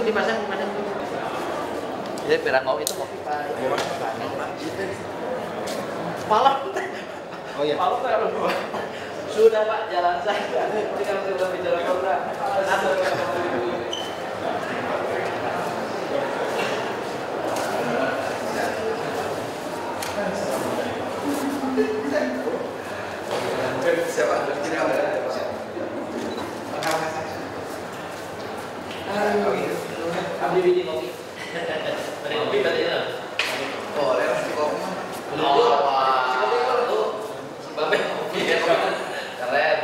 dipasang. Jadi pirang itu ngopi Pak. Malam. Oh iya. Malam kalau sudah Pak jalan saya. Ini kalau sudah bicara program. Siapa? Tidak ada. Ambil biji kopi. Beri kopi berarti ya. Boleh lah si kopi. Babe kopi ya. Keren.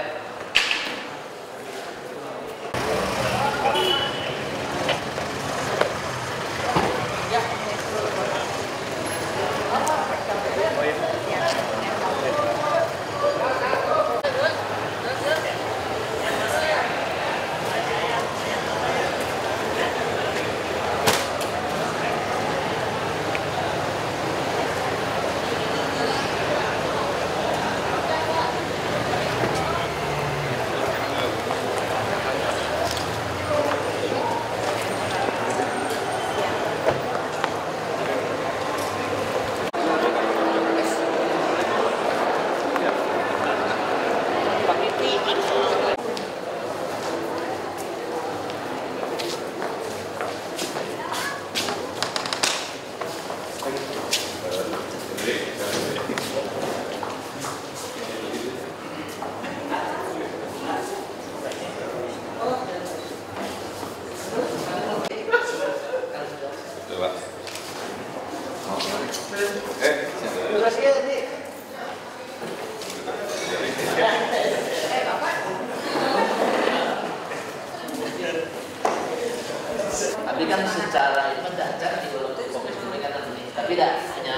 Tapi kan secara itu kan dacar di dalam fokus mereka ini, tapi tidak hanya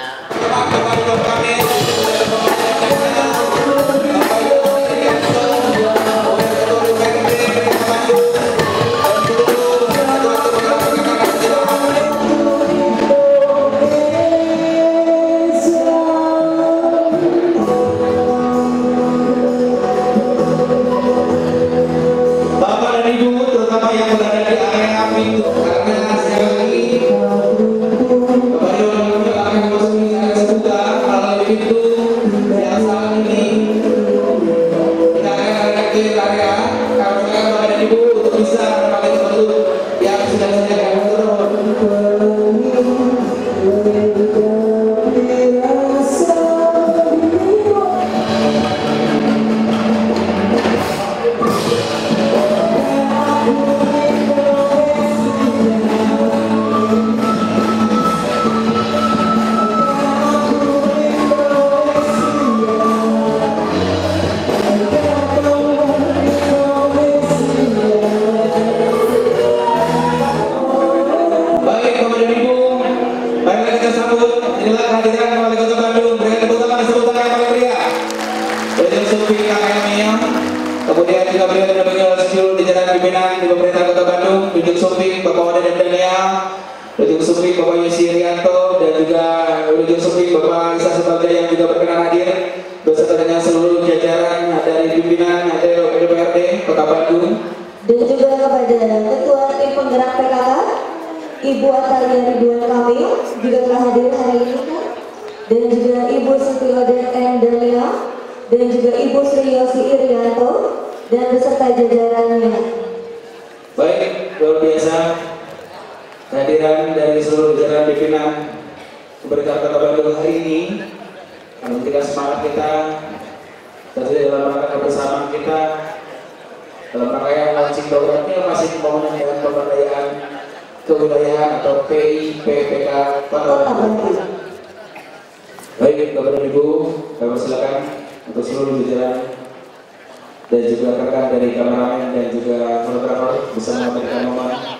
kemudian juga beliau didampingi oleh seluruh jajaran pimpinan di pemerintah Kota Bandung, Ujung Sumping Bapak Wada dan Daniel, Ujung Sumping Bapak Yosi Rianto, dan juga Ujung Sumping Bapak Isa Sutabja yang juga berkenan hadir beserta dengan seluruh jajaran dari pimpinan DPRD Kota Bandung, dan juga kepada Ketua Tim Penggerak PKK Ibu Atalia Ridwan Kamil juga telah hadir hari ini, dan juga Ibu Siti Oden M. Daniel, dan juga Ibu Sri Yosi Irianto dan beserta jajarannya. Baik, luar biasa kehadiran dari seluruh jajaran pimpinan pemerintah Kota Bandung hari ini memberikan semangat kita tentunya dalam rangka kebersamaan kita dalam rangkaian launching programnya masih pembangunan dan pemberdayaan kewilayahan atau PIPPK Kota Bandung. Baik, Bapak dan Ibu, kami silakan untuk seluruh jajaran dan juga rekan dari kameramen dan juga fotografer bisa memberikan momen.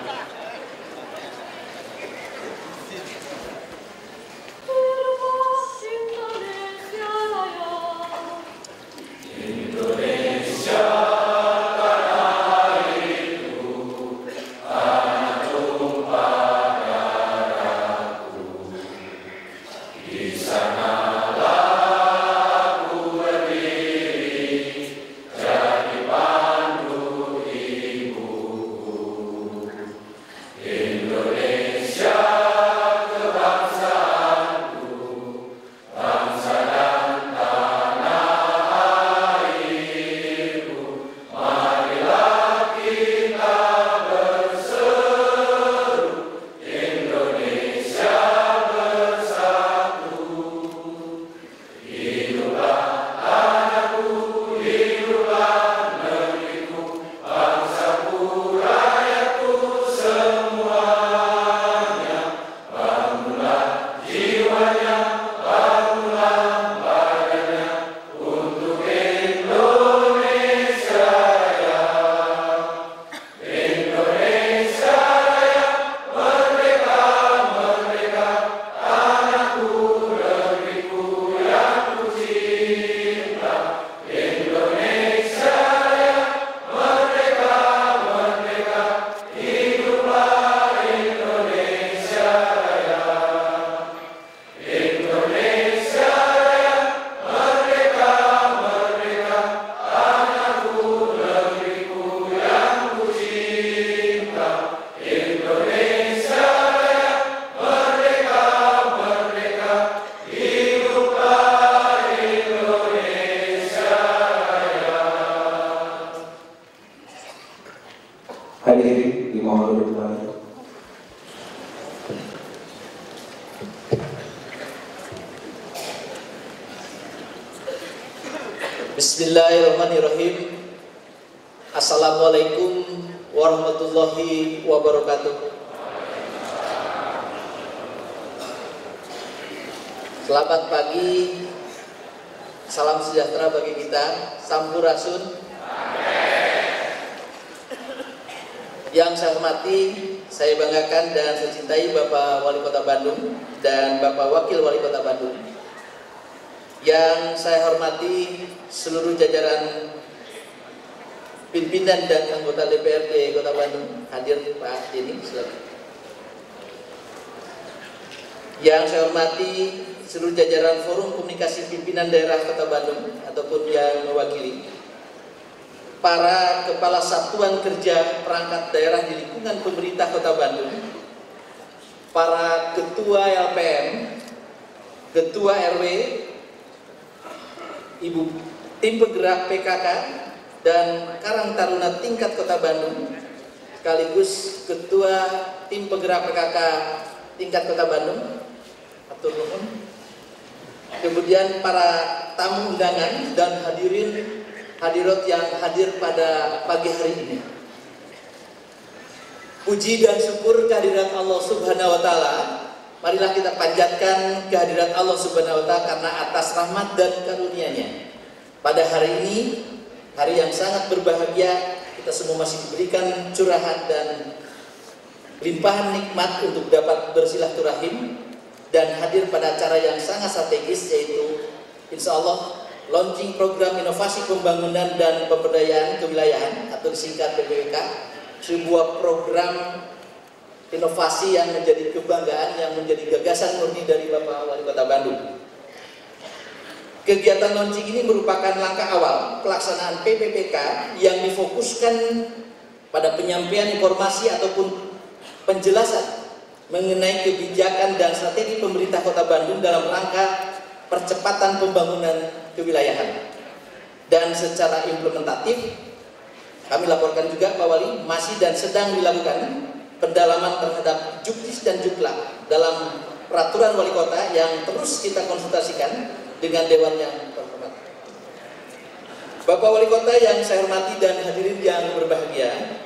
Bismillahirrahmanirrahim. Assalamualaikum warahmatullahi wabarakatuh. Selamat pagi, salam sejahtera bagi kita, sampurasun. Yang saya hormati, saya banggakan dan saya cintai Bapak Wali Kota Bandung dan Bapak Wakil Wali Kota Bandung. Yang saya hormati seluruh jajaran pimpinan dan anggota DPRD Kota Bandung. Hadir Pak Denny, silakan. Yang saya hormati seluruh jajaran Forum Komunikasi Pimpinan Daerah Kota Bandung ataupun yang mewakili, para kepala satuan kerja perangkat daerah di lingkungan pemerintah Kota Bandung, para ketua LPM, ketua RW, Ibu tim penggerak PKK dan Karang Taruna tingkat Kota Bandung, sekaligus ketua tim penggerak PKK tingkat Kota Bandung, atur nuhun. Kemudian para tamu undangan dan hadirat yang hadir pada pagi hari ini. Puji dan syukur kehadirat Allah Subhanahu wa taala. Marilah kita panjatkan kehadirat Allah Subhanahu wa taala karena atas rahmat dan karunia-Nya. Pada hari ini, hari yang sangat berbahagia, kita semua masih diberikan curahan dan limpahan nikmat untuk dapat bersilaturahim dan hadir pada acara yang sangat strategis, yaitu insya Allah launching program inovasi pembangunan dan pemberdayaan kewilayahan atau disingkat PPWK, sebuah program inovasi yang menjadi kebanggaan, yang menjadi gagasan murni dari Bapak Wali Kota Bandung. Kegiatan launching ini merupakan langkah awal pelaksanaan PPPK yang difokuskan pada penyampaian informasi ataupun penjelasan mengenai kebijakan dan strategi pemerintah Kota Bandung dalam rangka percepatan pembangunan kewilayahan. Dan secara implementatif, kami laporkan juga Pak Wali masih dan sedang dilakukan pendalaman terhadap juknis dan juklak dalam peraturan wali kota yang terus kita konsultasikan dengan Dewan yang terhormat. Bapak Wali Kota yang saya hormati dan hadirin yang berbahagia,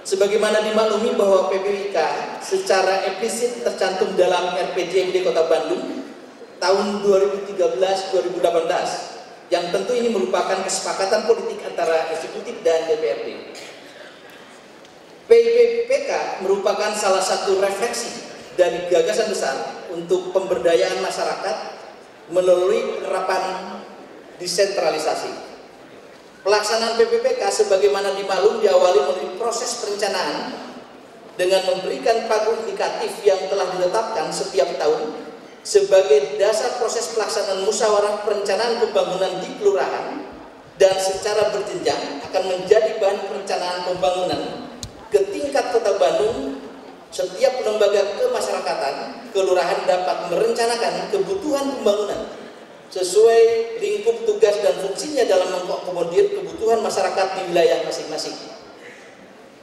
sebagaimana dimaklumi bahwa PPWK secara eksplisit tercantum dalam RPJMD Kota Bandung tahun 2013-2018, yang tentu ini merupakan kesepakatan politik antara eksekutif dan DPRD. PPPK merupakan salah satu refleksi dari gagasan besar untuk pemberdayaan masyarakat melalui penerapan desentralisasi. Pelaksanaan PPPK sebagaimana dimaklum diawali melalui proses perencanaan dengan memberikan pagu indikatif yang telah ditetapkan setiap tahun sebagai dasar proses pelaksanaan musyawarah perencanaan pembangunan di kelurahan, dan secara berjenjang akan menjadi bahan perencanaan pembangunan ke tingkat Kota Bandung. Setiap lembaga kemasyarakatan kelurahan dapat merencanakan kebutuhan pembangunan sesuai lingkup tugas dan fungsinya dalam mengakomodir kebutuhan masyarakat di wilayah masing-masing.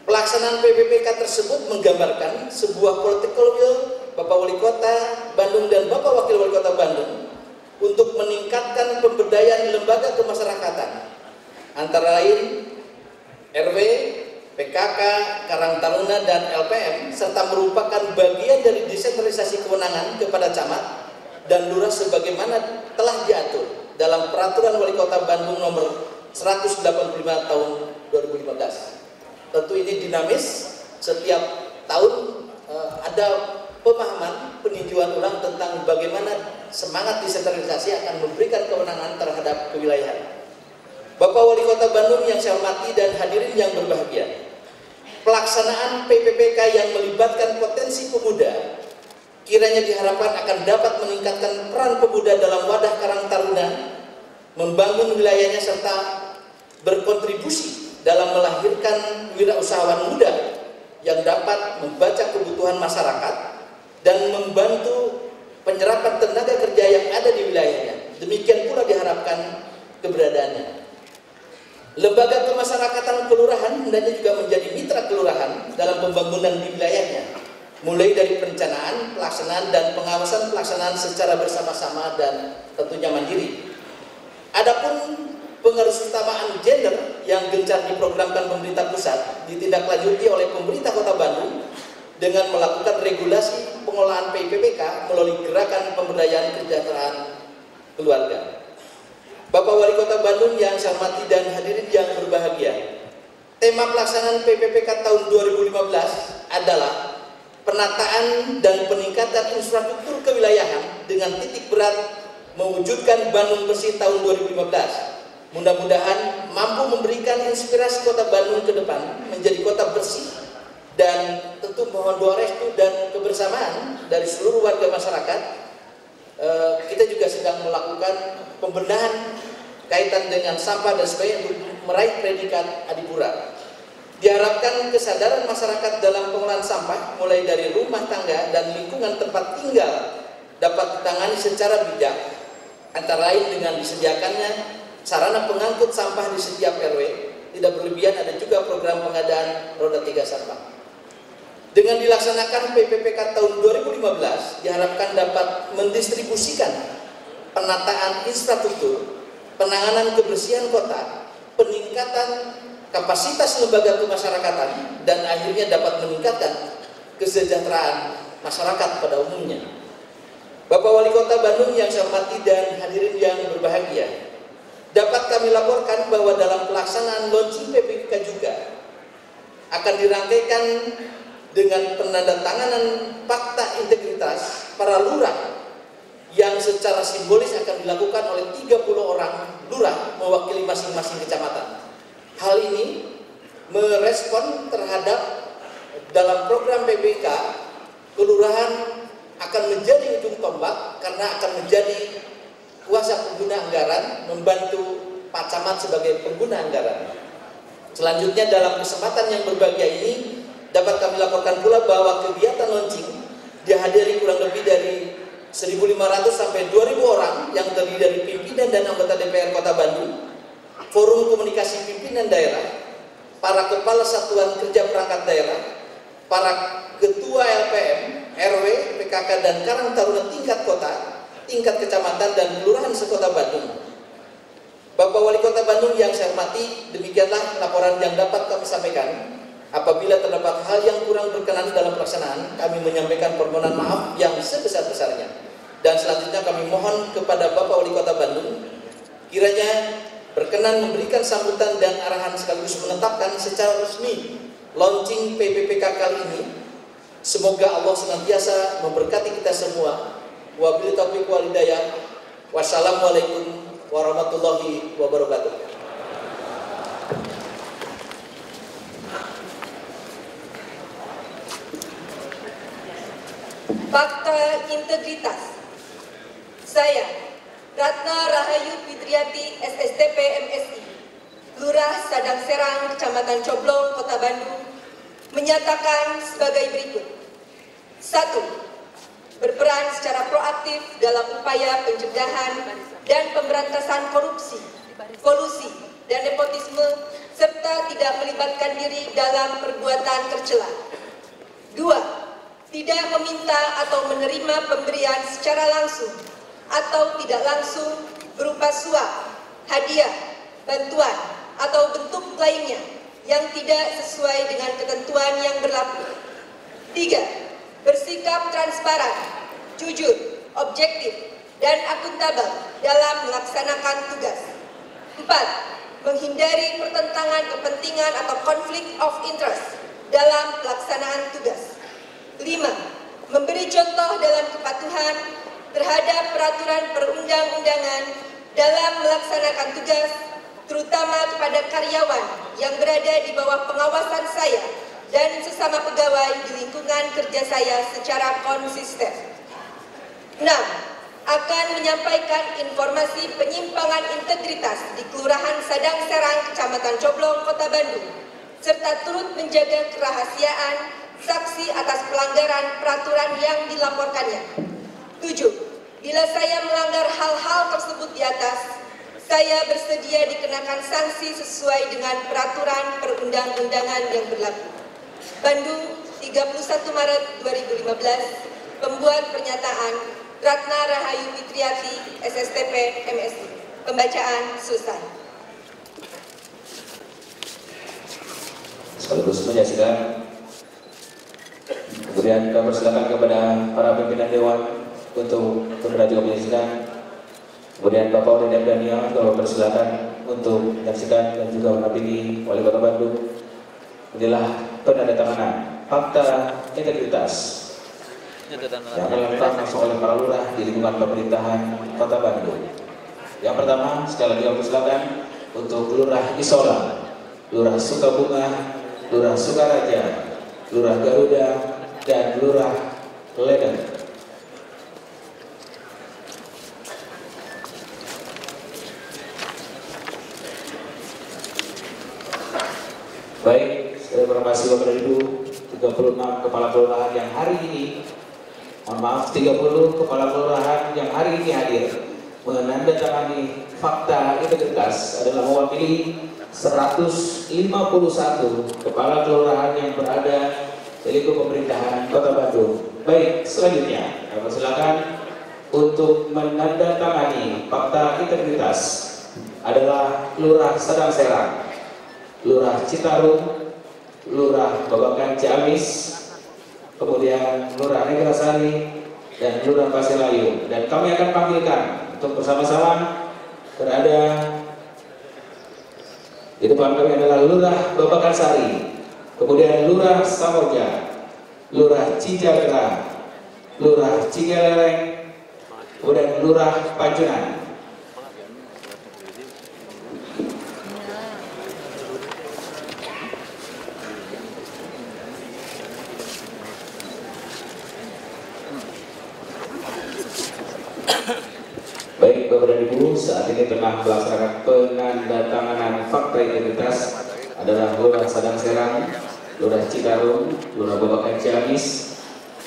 Pelaksanaan PPPK tersebut menggambarkan sebuah political will Bapak Wali Kota Bandung dan Bapak Wakil Wali Kota Bandung untuk meningkatkan pemberdayaan lembaga kemasyarakatan antara lain RW, PKK, Karang Taruna, dan LPM, serta merupakan bagian dari desentralisasi kewenangan kepada camat dan lurah sebagaimana telah diatur dalam Peraturan Wali Kota Bandung nomor 185 tahun 2015. Tentu ini dinamis, setiap tahun ada pemahaman peninjauan ulang tentang bagaimana semangat desentralisasi akan memberikan kewenangan terhadap kewilayahan. Bapak Wali Kota Bandung yang saya hormati dan hadirin yang berbahagia, pelaksanaan PPPK yang melibatkan potensi pemuda kiranya diharapkan akan dapat meningkatkan peran pemuda dalam wadah Karang Taruna, membangun wilayahnya serta berkontribusi dalam melahirkan wirausahawan muda yang dapat membaca kebutuhan masyarakat dan membantu penyerapan tenaga kerja yang ada di wilayahnya. Demikian pula diharapkan keberadaannya. Lembaga kemasyarakatan kelurahan hendaknya juga menjadi mitra kelurahan dalam pembangunan di wilayahnya, mulai dari perencanaan, pelaksanaan, dan pengawasan pelaksanaan secara bersama-sama dan tentunya mandiri. Adapun pengaruhutamaan gender yang gencar diprogramkan pemerintah pusat ditindaklanjuti oleh pemerintah Kota Bandung dengan melakukan regulasi pengolahan PPPK melalui gerakan pemberdayaan kesejahteraan keluarga. Bapak Wali Kota Bandung yang saya hormati dan hadirin yang berbahagia, tema pelaksanaan PPPK tahun 2015 adalah penataan dan peningkatan infrastruktur kewilayahan dengan titik berat mewujudkan Bandung Bersih tahun 2015. Mudah-mudahan mampu memberikan inspirasi Kota Bandung ke depan menjadi kota bersih, dan tentu mohon doa restu dan kebersamaan dari seluruh warga masyarakat. Kita juga sedang melakukan pembenahan kaitan dengan sampah dan sebagainya untuk meraih predikat Adipura. Diharapkan kesadaran masyarakat dalam pengolahan sampah mulai dari rumah tangga dan lingkungan tempat tinggal dapat ditangani secara bijak, antara lain dengan disediakannya sarana pengangkut sampah di setiap RW. Tidak berlebihan, ada juga program pengadaan roda 3 sampah. Dengan dilaksanakan PPPK tahun 2015, diharapkan dapat mendistribusikan penataan infrastruktur, penanganan kebersihan kota, peningkatan kapasitas lembaga kemasyarakatan, dan akhirnya dapat meningkatkan kesejahteraan masyarakat pada umumnya. Bapak Wali Kota Bandung yang saya hormati dan hadirin yang berbahagia, dapat kami laporkan bahwa dalam pelaksanaan launching PPPK juga akan dirangkaikan dengan penandatanganan fakta integritas para lurah yang secara simbolis akan dilakukan oleh 30 orang lurah mewakili masing-masing kecamatan. Hal ini merespon terhadap dalam program PPK, kelurahan akan menjadi ujung tombak karena akan menjadi kuasa pengguna anggaran, membantu Pak Camat sebagai pengguna anggaran. Selanjutnya dalam kesempatan yang berbahagia ini dapat kami laporkan pula bahwa kegiatan launching dihadiri kurang lebih dari 1.500 sampai 2.000 orang yang terdiri dari pimpinan dan anggota DPR Kota Bandung, forum komunikasi pimpinan daerah, para kepala satuan kerja perangkat daerah, para ketua LPM, RW, PKK dan Karang Taruna tingkat kota, tingkat kecamatan dan kelurahan sekota Bandung. Bapak Wali Kota Bandung yang saya hormati, demikianlah laporan yang dapat kami sampaikan. Apabila terdapat hal yang kurang berkenan dalam pelaksanaan, kami menyampaikan permohonan maaf yang sebesar-besarnya. Dan selanjutnya kami mohon kepada Bapak Wali Kota Bandung, kiranya berkenan memberikan sambutan dan arahan sekaligus menetapkan secara resmi launching PPPK kali ini. Semoga Allah senantiasa memberkati kita semua. Wabillahi taufiq wal hidayah. Wassalamualaikum warahmatullahi wabarakatuh. Fakta integritas. Saya, Ratna Rahayu Fitriati, SSTP MSI, Lurah Sadang Serang, Kecamatan Coblong, Kota Bandung, menyatakan sebagai berikut. 1. Berperan secara proaktif dalam upaya pencegahan dan pemberantasan korupsi, kolusi, dan nepotisme, serta tidak melibatkan diri dalam perbuatan tercela. 2. Tidak meminta atau menerima pemberian secara langsung atau tidak langsung berupa suap, hadiah, bantuan, atau bentuk lainnya yang tidak sesuai dengan ketentuan yang berlaku. 3. Bersikap transparan, jujur, objektif, dan akuntabel dalam melaksanakan tugas. 4. Menghindari pertentangan kepentingan atau konflik of interest dalam pelaksanaan tugas. 5. Memberi contoh dalam kepatuhan terhadap peraturan perundang-undangan dalam melaksanakan tugas, terutama kepada karyawan yang berada di bawah pengawasan saya dan sesama pegawai di lingkungan kerja saya secara konsisten. 6. Akan menyampaikan informasi penyimpangan integritas di Kelurahan Sadang Serang, Kecamatan Coblong, Kota Bandung, serta turut menjaga kerahasiaan saksi atas pelanggaran peraturan yang dilaporkannya. 7. Bila saya melanggar hal-hal tersebut di atas, saya bersedia dikenakan sanksi sesuai dengan peraturan perundang-undangan yang berlaku. Bandung, 31 Maret 2015. Pembuat pernyataan Ratna Rahayu Fitriati, SSTP MSI. Pembacaan selesai. sekaligus menyaksikan. Kemudian kami persilakan kepada para pimpinan dewan untuk bergerak juga menyaksikan. Kemudian Bapak Odin Daniel kami persilakan untuk menyaksikan dan juga mendampingi Wali Kota Bandung. Inilah penandatanganan fakta integritas yang telah langsung oleh para lurah di lingkungan pemerintahan Kota Bandung. Yang pertama, sekali lagi kami persilakan untuk Lurah Isola, Lurah Sukabunga, Lurah Sukaraja, Lurah Garuda, dan Lurah Ledan. Baik, saya informasi kepada Ibu, 36 kepala kelurahan yang hari ini, mohon maaf, 30 kepala kelurahan yang hari ini hadir menandatangani fakta integritas adalah mewakili 151 kepala kelurahan yang berada di lingkup pemerintahan Kota Bandung. Baik, selanjutnya kami silakan untuk menandatangani fakta integritas adalah Lurah Sadang Serang, Lurah Citarum, Lurah Babakan Ciamis, kemudian Lurah Neglasari, dan Lurah Pasilayu. Dan kami akan panggilkan untuk bersama-sama berada di depan kami adalah Lurah Babakan Sari, kemudian Lurah Samorja, Lurah Cijagra, Lurah Cigelereng, kemudian Lurah Panjunan. Baik Bapak dan Ibu, saat ini tengah melaksanakan penandatanganan fakta integritas adalah Lurah Sadang Serang, Lurah Citarum, Lurah Babakan Ciamis,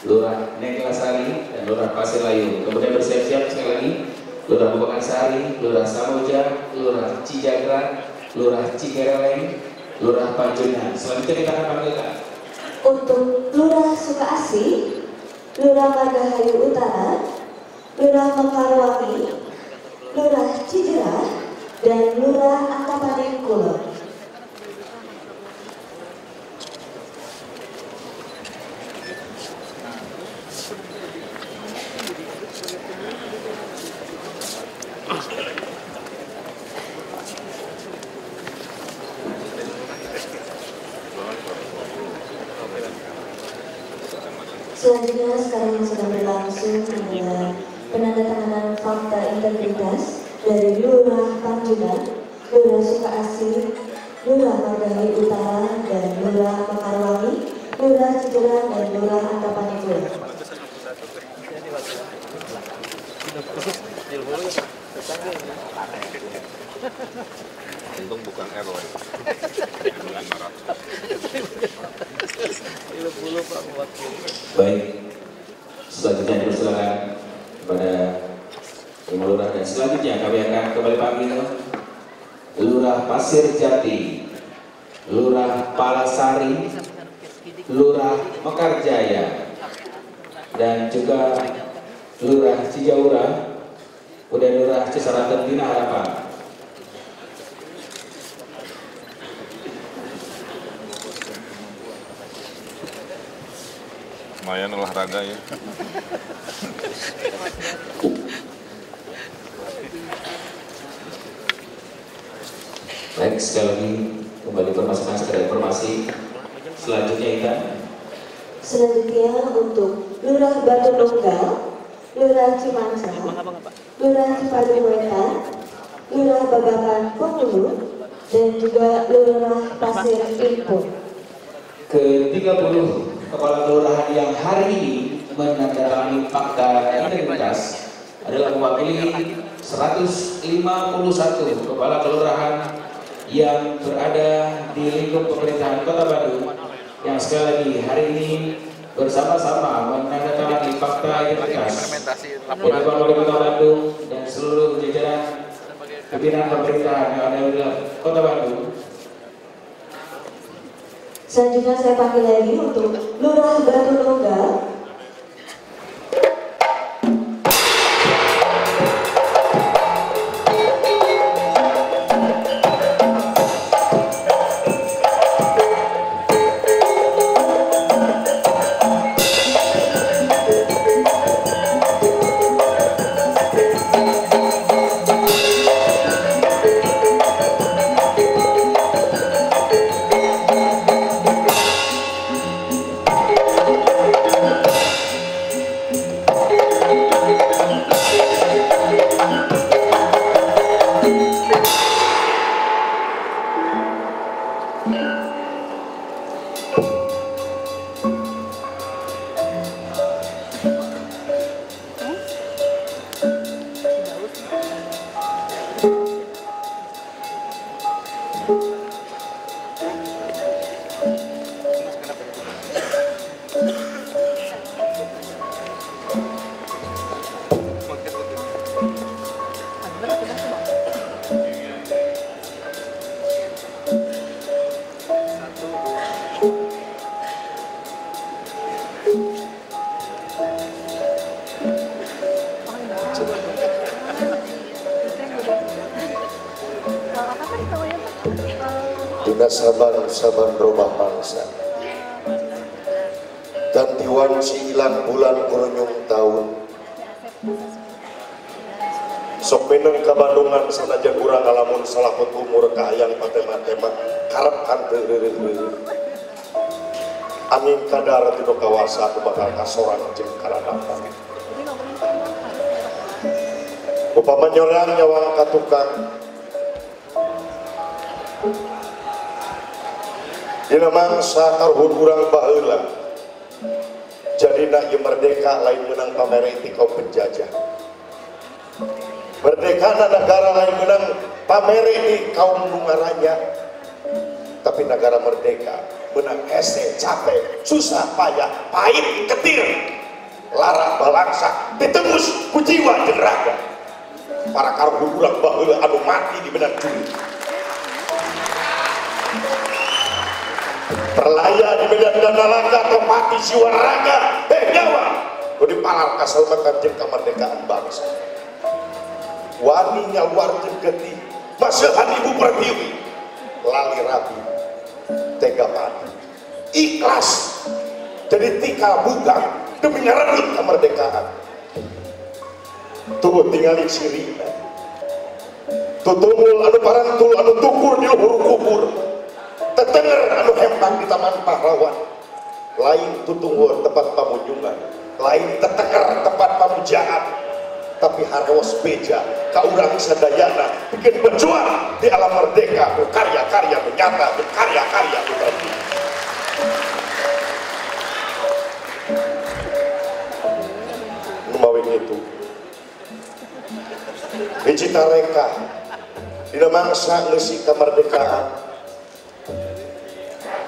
Lurah Neglasari, dan Lurah Pasilayu. Kemudian bersiap-siap sekali lagi Lurah Babakan Sari, Lurah Samorja, Lurah Cijagra, Lurah Cigereleng, Lurah Panjunan. Selanjutnya kita akan panggilkan untuk Lurah Sukaasih, Lurah Margahayu Utara, Lurah Mekarwangi, Lurah Cijerah, dan Lurah Antapani Kulon. Selanjutnya sekarang yang sedang berlangsung adalah penandatanganan fakta integritas dari Lurah Panjunan, Lurah Sukaasih, Lurah Margahayu Utara, dan Lurah Mekarwangi, Lurah Cijerah, dan Lurah Antapani Kulon. Untung bukan RW. Baik, selanjutnya dipersilakan kepada Lima Lurah, dan selanjutnya kami akan kembali panggil Lurah Pasir Jati, Lurah Palasari, Lurah Mekarjaya, dan juga Lurah Cijaura, kemudian Lurah Cisaranten Bina Harapan. Lumayan olahraga ya. Baik, sekali lagi kembali permasalahan sekedar informasi. Selanjutnya kita. Selanjutnya untuk Lurah Batu Nunggal, Lurah Cimansa, Lurah Cipadu Wetan, Lurah Babakan Pengulu, dan juga Lurah Pasir Impung. Ke-30 kepala kelurahan yang hari ini menandatangani fakta integritas adalah mewakili 151 kepala kelurahan yang berada di lingkup pemerintahan Kota Bandung yang sekali lagi hari ini bersama-sama menandatangani fakta integritas oleh Wali Kota Bandung dan seluruh jajaran pimpinan pemerintahan yang ada di Kota Bandung. Selanjutnya saya panggil lagi untuk Lurah Batu Nunggal, dina saban-saban robah mangsa gantiwan si ilang bulan kurunyung tahun sok meneng ka Bandungan sanajan urang ngalamun salaput umur kahayang patema-tema karepkan teu reureuh angin kadar tinu kawasa teu bakal kasoran jeung karadatan upama nyorang nyawang ka tukang dina mangsa karuhun urang baheula jadina ieu merdeka lain menang pamere ti kaum penjajah merdeka negara lain menang pamere di kaum nungaranya tapi negara merdeka menang hese capek susah payah pahit ketir lara balangsa ditembus ku jiwa jeung raga para karuhun urang baheula anu mati di benang juli perlaya di medan danalaka atau mati jiwa raga nyawa ku dipalar kasalmatan jeung kamardekaan bangsa wani nyawar jeung getih masahan ibu pertiwi lali rabi tega mati ikhlas jadi tikal bukan demi nyarebut kemerdekaan tuh tinggali sirina tutumul anu parantul anu tukur di luhur kubur tetenger anu hempang di taman pahlawan lain tutungur tempat pamunjungan lain tetenger tempat pamujaan tapi harus beja ka urang sadayana bikin berjuang di alam merdeka berkarya-karya menyata berkarya-karya berbagi numawing itu hiji tareka dina mangsa ngeusi kemerdekaan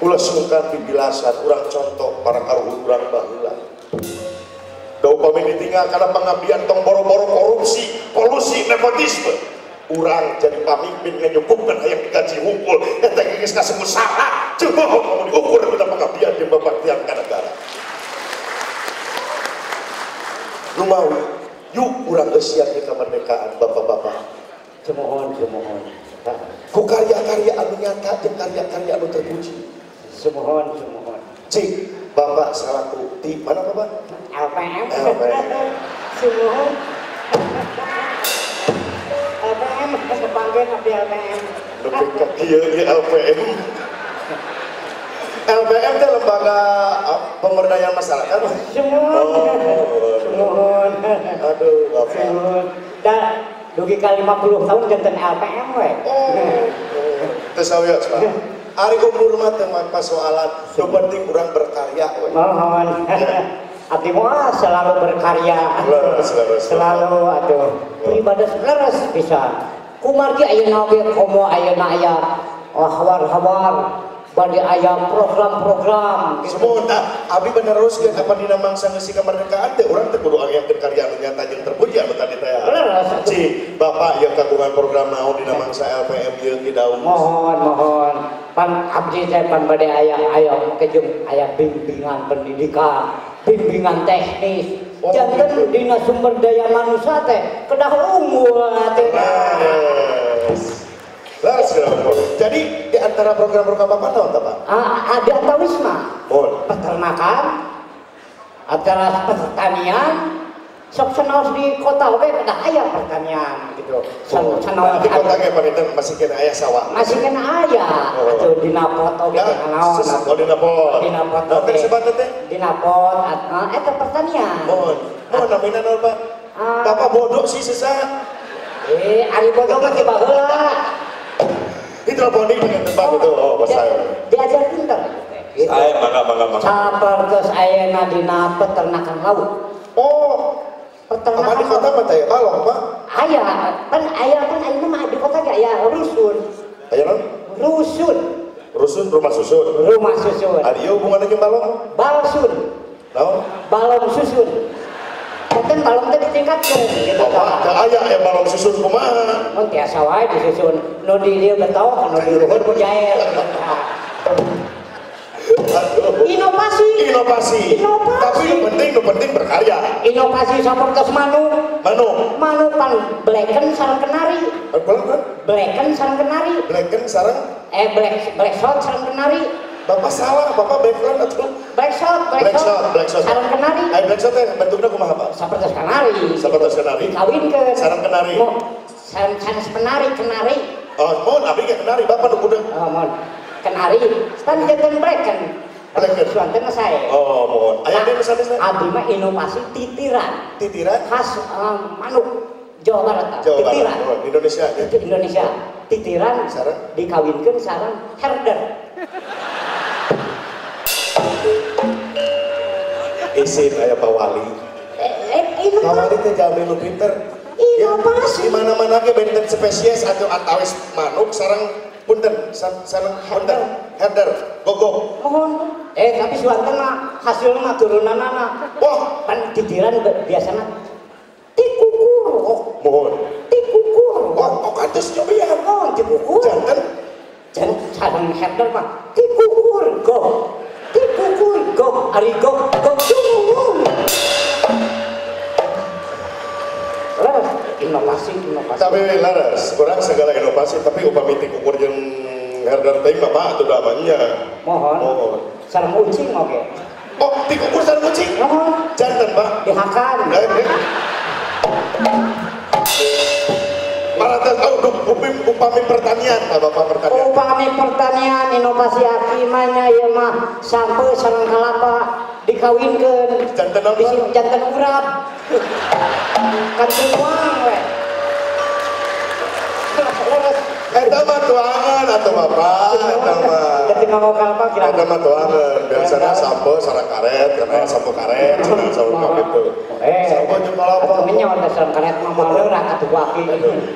ulah sungkan bibilasan urang contoh para karuhun urang baheula da upami ditinggal karena pengabdian tong boro-boro korupsi kolusi nepotisme urang jadi pamimpin nganyukupkeun hayang digaji hungkul eta geus kasebut salah jeung bohong mun diukur dina pengabdian jeung babaktian ka negara numawi yuk urang geus siap di kemerdekaan bapak-bapak Semohon ku karya-karya anu nyata jeung karya-karya anu terpuji semohon cik bapak salaku di mana bapak LPM Semohon LPM kepanggil abdi LPM lebih ke kieu di LPM LPM itu lembaga pemberdayaan masyarakat semohon aduh bapak dan dugi kali 50 tahun jantan LPM we tersawiyos pak hari umur mah teman persoalan yang penting kurang berkarya we mohon abdi moal selalu berkarya selalu atuh ibadah leres bisa kumargi ayeuna oge komo ayeuna aya hawar-hawar bade aya program-program semua abdi meneruskeun apa dina mangsa ngeusi kemerdekaan teh urang teh kudu angeukeun karya anu nyata jeung terpuji anu tadi teh cik bapak yang kagungan program naon dina mangsa LPM ieu ki daun mohon pan abdi teh pan bade aya kejung aya bimbingan pendidikan bimbingan teknis janten dina sumber daya manusia teh kedah unggul teh jadi di antara program-program apa tahun Pak? Ada Tawisma, peternakan, antara pertanian, sok senaos di kota we kedah aya pertanian gitu. Senaos di kota ge parinten masih kena aya sawah. Masih kena aya. Atuh dina pot oge naon. Dina pot. Dina pot. Oke sebat teh? Dina pot eta pertanian. Mohon namina naon Pak? Bapak bodoh sih sesat. Ari bodoh mah ti baheula. Itu telepon dengan tempat itu, saya. Diajar pintar. Saya bangga. Sapertos ayeuna dina peternakan laut. Peternakan. Apa di kota mah teh balong, Pak? Aya, kan ayeuna mah di kota ge aya rusun. Aya naon? Rusun. Rusun rumah susun. Rumah susun. Ari ieu hubunganna jeung balong? Balsun. Naon? Balong susun. Kan balong teh ditingkatkeun gitu tah. Teu aya balong susun kumaha? Mun tiasa wae disusun nu di dieu betok, nu di luhur ku jael. Inovasi Inovasi. Tapi nu penting berkarya. Inovasi sapertos manuk. Manuk pan bleken sareng kenari. Bleken sareng kenari. Bleken sareng black shot sareng kenari. Bapak salah, Bapak background atau Black shot. Sareng kenari. Black shot teh bentuknya kumaha, Pak? Sapertos kenari. Sapertos kenari. Kawinkeun. Sareng kenari. Sareng kenari. Oh, mohon abdi ge kenari, Bapak nu kudu. Oh, mohon. Kenari. Stan janten bleken. Bleken. Suanten saya. Oh, mohon. Aya di sana. Abdi mah inovasi titiran. Titiran khas manuk Jawa Barat. Jawa Titiran. Barat. Oh, Indonesia ya. Indonesia. Titiran sareng dikawinkeun sareng herder. Isin aya Pak Wali. Pak Wali teh jamin nu pinter. Inovasi. Di mana-mana ge benten spesies atau antawis manuk sareng punten sareng punten herder gogok. Mohon. Tapi suanten mah hasilna mah turunanana. Wah, Kan titiran biasana tikukur. mohon. Tikukur. Oh, kados nyobian. Oh, tikukur. Janten sareng herder mah tikukur go. Tikukur go. Ari go. Inovasi. tapi laras kurang segala inovasi tapi upami tikukur jeung herder teh mah Pak atuh damanya. Mohon. Sareng ucing oge. Oh, tikukur sareng kucing. Mohon. Janten, Pak. Dihakan. Marata upami pertanian, Bapak pertanian. Upami pertanian inovasi akimanya ya mah sampai sareng kalapa dikawinkeun. Janten apa? Janten urap. Kan tuang we. Eta mah tuangan atau Bapak, eta mah. Jadi ngomong kalapa kira. Eta mah tuangan, biasanya sampo sareng karet, karena sampo karet, sareng saung gitu. Sampo jeung kalapa. Atuh nya warna sareng karet mah maleurah atuh waki.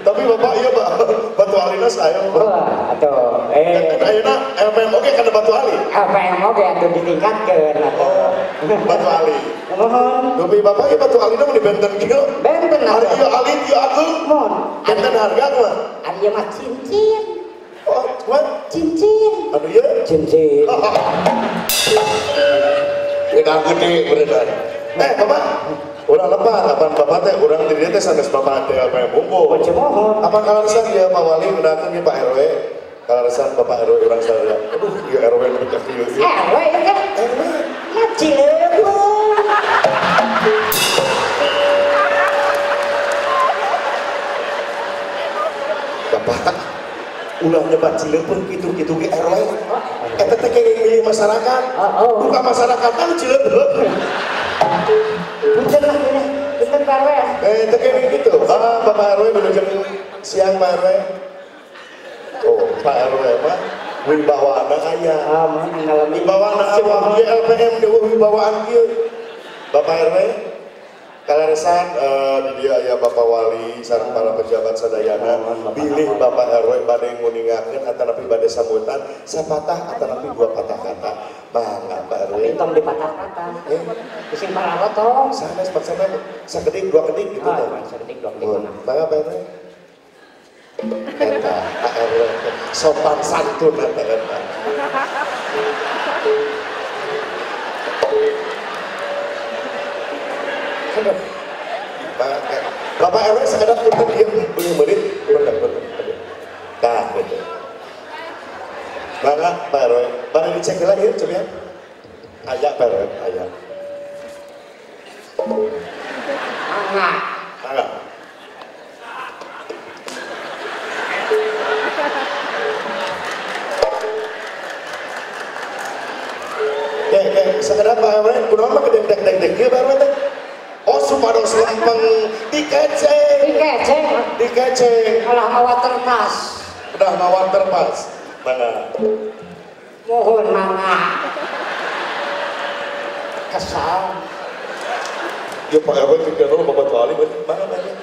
Tapi Bapak ieu Pak, batu alina saya. Wah, atuh. Ayeuna LPM oge kana batu ali. LPM oge atuh ditingkatkeun atuh. Batu ali. Mohon. Dupi Bapak ieu batu alina mah dibenten kieu. Benten Ari atuh. ieu ali ieu agung. Mohon. Benten harga mah. Ari ieu mah cincin. Oh, what? Cincin. Aduh ieu. Cincin. Udah gede beneran. Bapak, udah lepas. Apaan Bapak teh? Urang di dieu teh sanes Bapak teh LPM unggul. Mohon. Apa kalaresan ya Pak Wali mendatang ya Pak RW? Kalaresan Bapak RW urang sadaya. Aduh, ieu RW nu pecah kieu. RW kan? RW. Nah Cileung. Bapak, ulah nyebat Cileung kitu-kitu ge RW. Eta teh kenging milih masyarakat. Bukan masyarakat anu Cileung. Punten lah ini. Punten Pak RW. Teh kenging gitu. Bapak RW menuju siang Pak RW. Oh, Pak RW mah wibawana aya. Wibawana awal ieu LPM deui wibawaan kieu. Bapak RW kalaresan di dia aya Bapak Wali sareng para pejabat sadayana bilih Bapak RW bade nguningakeun atanapi bade sambutan sapatah atanapi dua patah kata. Mangga Pak RW. Tong dipatah-patah. Kucing paralot tong. Sanes maksana sakedik dua kedik gitu teh. Sakedik dua kedik. Mangga Pak RW. Eta RW sopan santun eta. Bapak RW sekedar punten ieu menit bener. Tah gitu. Mangga Pak RW, mari dicek lagi coba ya. Aya Pak RW, aya. Mangga. Sekedar Pak RW, kunaon mah gedeg-deg kieu Pak RW teh. Oh, supados lempeng dikeceng. Alah mawater pas. Udah mawater pas. Mangga. Mohon mangga. Kesal. Ya Pak RW pikir dulu Bapak Tuali mana banyak.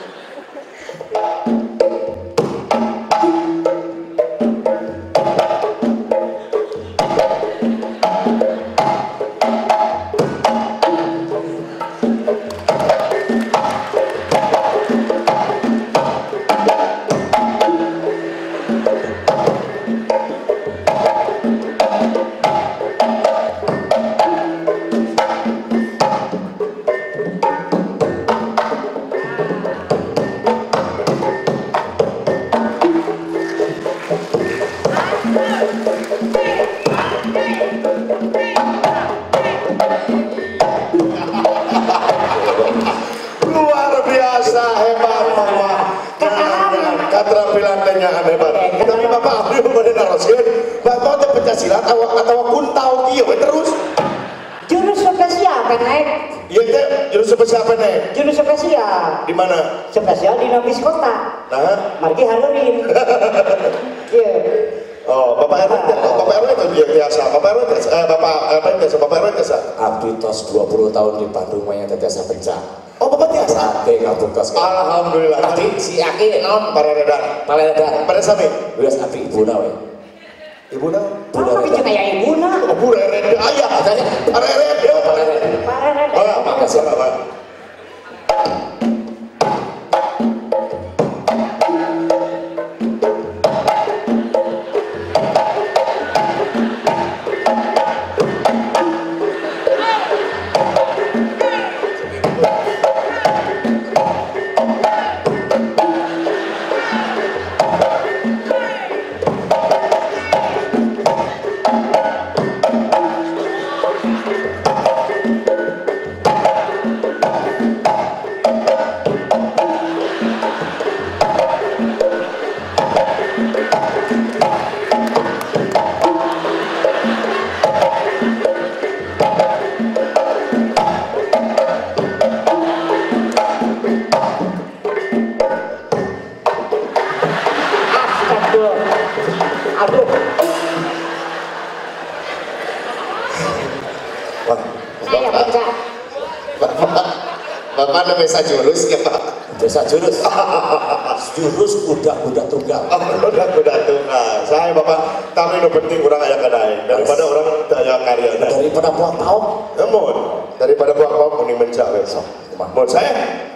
nya aneh banget. Tapi Bapak Abdi boleh naroskeun, Bapak teh pencak atau kuntau kieu terus. Jurus spesial penek. Iya teh jurus spesial penek. Jurus spesial. Di mana? Spesial di Nabis Kota. Nah, Margi harurin. Iya. Oh, Bapak RW itu dia biasa. Bapak RW biasa. Abdi tos 20 tahun di Bandung maya biasa pencak. Oh, Bapak biasa. Ate ngabukas. Alhamdulillah. Tadi si Aki naon Pareredan. pada sami. Beus abdi ibuna we. Ibuna? Apa bicara kayak ibuna? Oh, Pareredan aya. Pareredan. Pareredan. Oh, makasih Bapak. Aduh. Saya baca. Bapak ada mesa jurus ya Pak? Desa jurus. Jurus kuda tunggal. Kuda tunggal. Saya Bapak, tapi itu penting orang aya kadaeng daripada orang daya karya. Daripada buah pauk. Namun daripada buah pauk mending mencak besok. Mun saya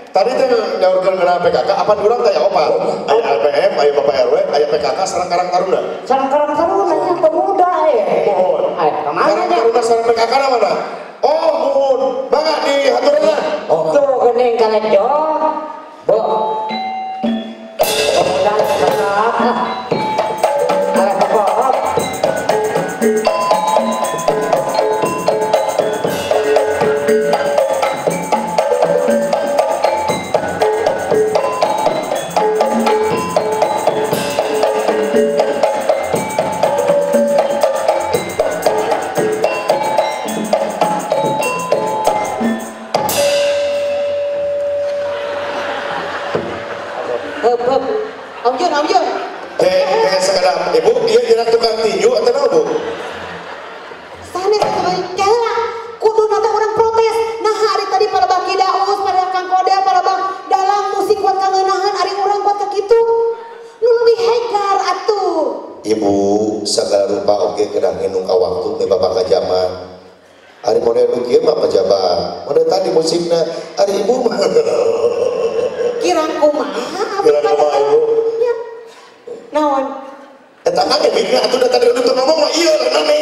tadi teh nyaurkeun ngeunah PKK apa urang teh opa? Aya LPM, aya Bapak RW, aya PKK sareng Karang Taruna. Sarang Karang Taruna yang pemuda Mohon. Karang Taruna sareng PKK na mana? Oh, mohon. Mangga di hatureuna. Oh, tuh geuning kalejo. Bo. Pemuda cakep. Ada kebok. Om Jun. Sekedar Ibu, iya jalan tukang tinju atau apa Bu? Sanes kela kudu nata orang protes. Nah hari tadi pada bagi daus, pada Kang Koda, pada bang dalam musik buat kangenahan, hari orang buat kakitu. Nu lebih hegar atuh. Ibu segala rupa oge kedang nginung ka waktu nih Bapak kajaman. Hari model nu kieu mah pejabat. Model tadi musikna hari Ibu mah. Kirang kumaha Kirang kumaha Ibu? Ya. Naon? Eta kan ge mikna atuh da tadi untuk ngomong mah ieu nami.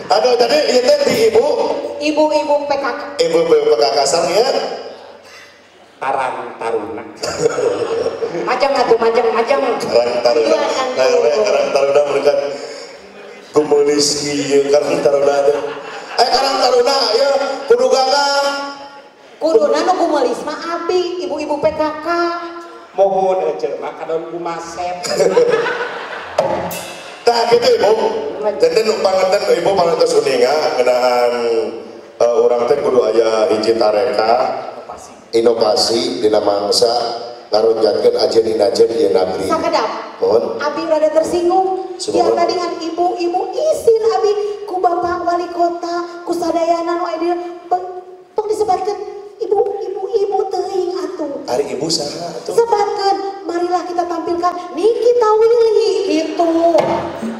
Aduh tadi ieu teh di Ibu PKK. Ibu PKK sareng ya. Karang Taruna. Macam. Karang Taruna berkat gemelis kieu Karang Taruna teh. Karang Taruna ya kudu gagah. Kuduna nu kumelis mah abi, ibu-ibu PKK. Mohon ece mah kadon kumasep. Tah kitu Ibu. Jadi nu panganten Ibu parantos uninga ngeunaan urang teh kudu aya hiji tareka inovasi dina mangsa ngaronjatkeun ajen-ajen ieu negeri. Sakedap. Mohon. Abi rada tersinggung. Dia tadi dengan ibu isin abi ku Bapak Wali Kota, ku sadayana nu aya dieu tong disebarkeun ibu teuing atuh. Ari Ibu saha atuh? Sebatkeun, marilah kita tampilkan Nikita Willy gitu.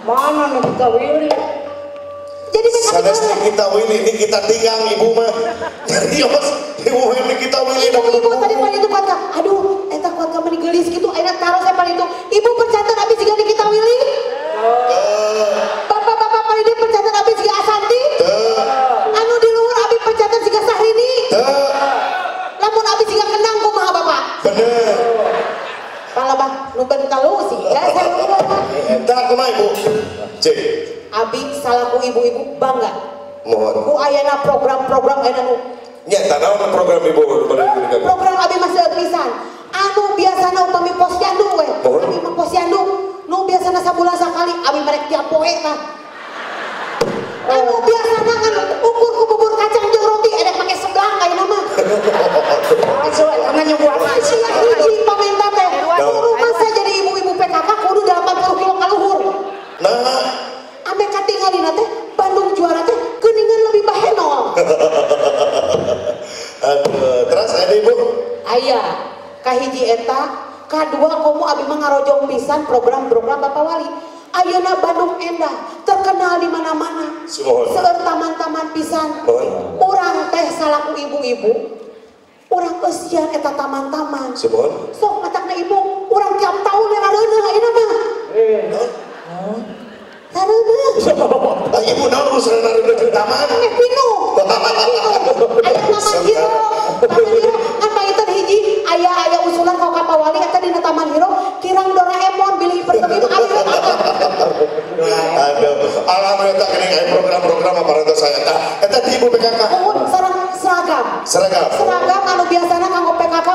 Mana Nikita Willy? Jadi mereka sanes Nikita Willy, Nikita Tigang Ibu mah. Nyarios Ibu Nikita Willy da ibu tadi paling itu kata, aduh, eta kuat ka meni geulis kitu, ayeuna taruh saya paling itu. Ibu percantan abis siga Nikita Willy. Bapak-bapak paling dia percantan abis siga Asanti. Anu di luhur abi percantan siga Sahrini. Lamun abis siga Kendang kumaha Bapak? Bener. Kalau Bang nu bentalu sih, ya saya ngomong. Eta kumaha Ibu? Cek. Abi salaku ibu-ibu bangga. Mohon. Ku ayana program-program ayana nu Nyata naon program ibu program abi masih pisan anu biasana upami posyandu we abi mah posyandu nu biasana sabulan sakali abi merek tiap poe tah anu biasana kan ukur ku bubur kacang jeung roti edek make sebelang kayak nama namanya buat hiji paminta teh kudu masa jadi ibu-ibu PKK kudu 80 kilo kaluhur nah ame katinggalina teh Bandung juara teh geuningan lebih bahenol aduh terus ada ibu aya kahiji eta kadua komo abi mah ngarojong pisan program-program Bapak Wali ayeuna Bandung endah terkenal di mana-mana seueur taman-taman pisan urang teh salaku ibu-ibu urang eusian eta taman-taman sok matakna ibu urang tiap tahun ngarareuneuh ayeuna mah ah ibu naon urusan ngarareuneuh di taman pinu aya taman hiro kan painten hiji aya usulan ka Bapak Wali eta dina taman hiro kirang Doraemon bilih pertemi mah aya aduh alhamdulillah geuning aya program-program aparat saya tah eta ti ibu PKK seragam anu biasana kanggo PKK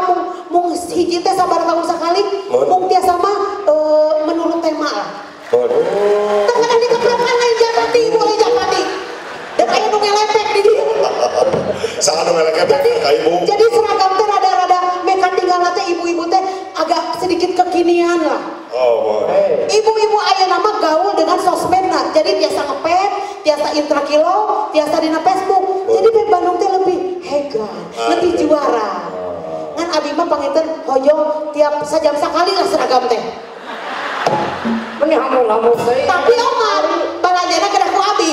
mung hiji teh sabar tahun sakali mung tiasa mah menurut tema lah tengah di keberatan lain Japati ibu lain Japati dan aya nu ngelepek di dieu sangat ngelepek ka ibu jadi seragam teh rada-rada meka tinggalna teh ibu-ibu teh agak sedikit kekinian lah ibu-ibu ayeuna mah gaul dengan sosmedna jadi biasa ngepet biasa intrakilo biasa dina Facebook jadi di Bandung teh lebih hegan lebih juara ngan abi mah panginten hoyong tiap sajam sakali lah seragam teh ini hamu-hamu teh tapi Omar balajana kedah ku abi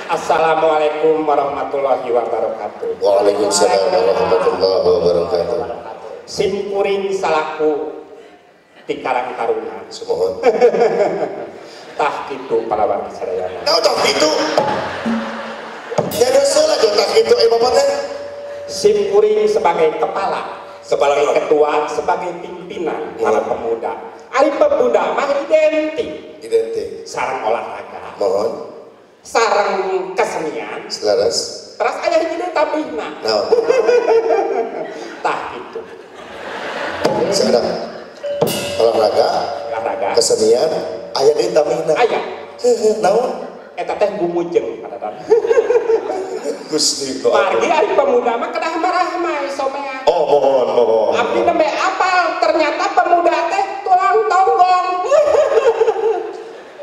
Assalamualaikum warahmatullahi wabarakatuh. Waalaikumsalam warahmatullahi wabarakatuh. Simkuring salaku ti Karang Taruna. Sumohon. Tah kitu para warga sadayana. Nah, tah kitu. Jadi salah tah kitu Bapak teh. Simkuring sebagai kepala, sebagai ketua, sebagai pimpinan para pemuda. Ari pemuda mah identik. Sareng olahraga. Mohon. Sareng kesenian. Selaras. Terus aya hiji deui tabihna. Naon? Tah kitu. Sadang. Olahraga, kesenian, aya deui tabihna. Aya. Naon? Eta teh gumujeng kadang. Gusti Margi ari pemuda mah kedah marah mah somean. Oh, mohon. Abdi nembe apal ternyata pemuda teh tulang tonggong.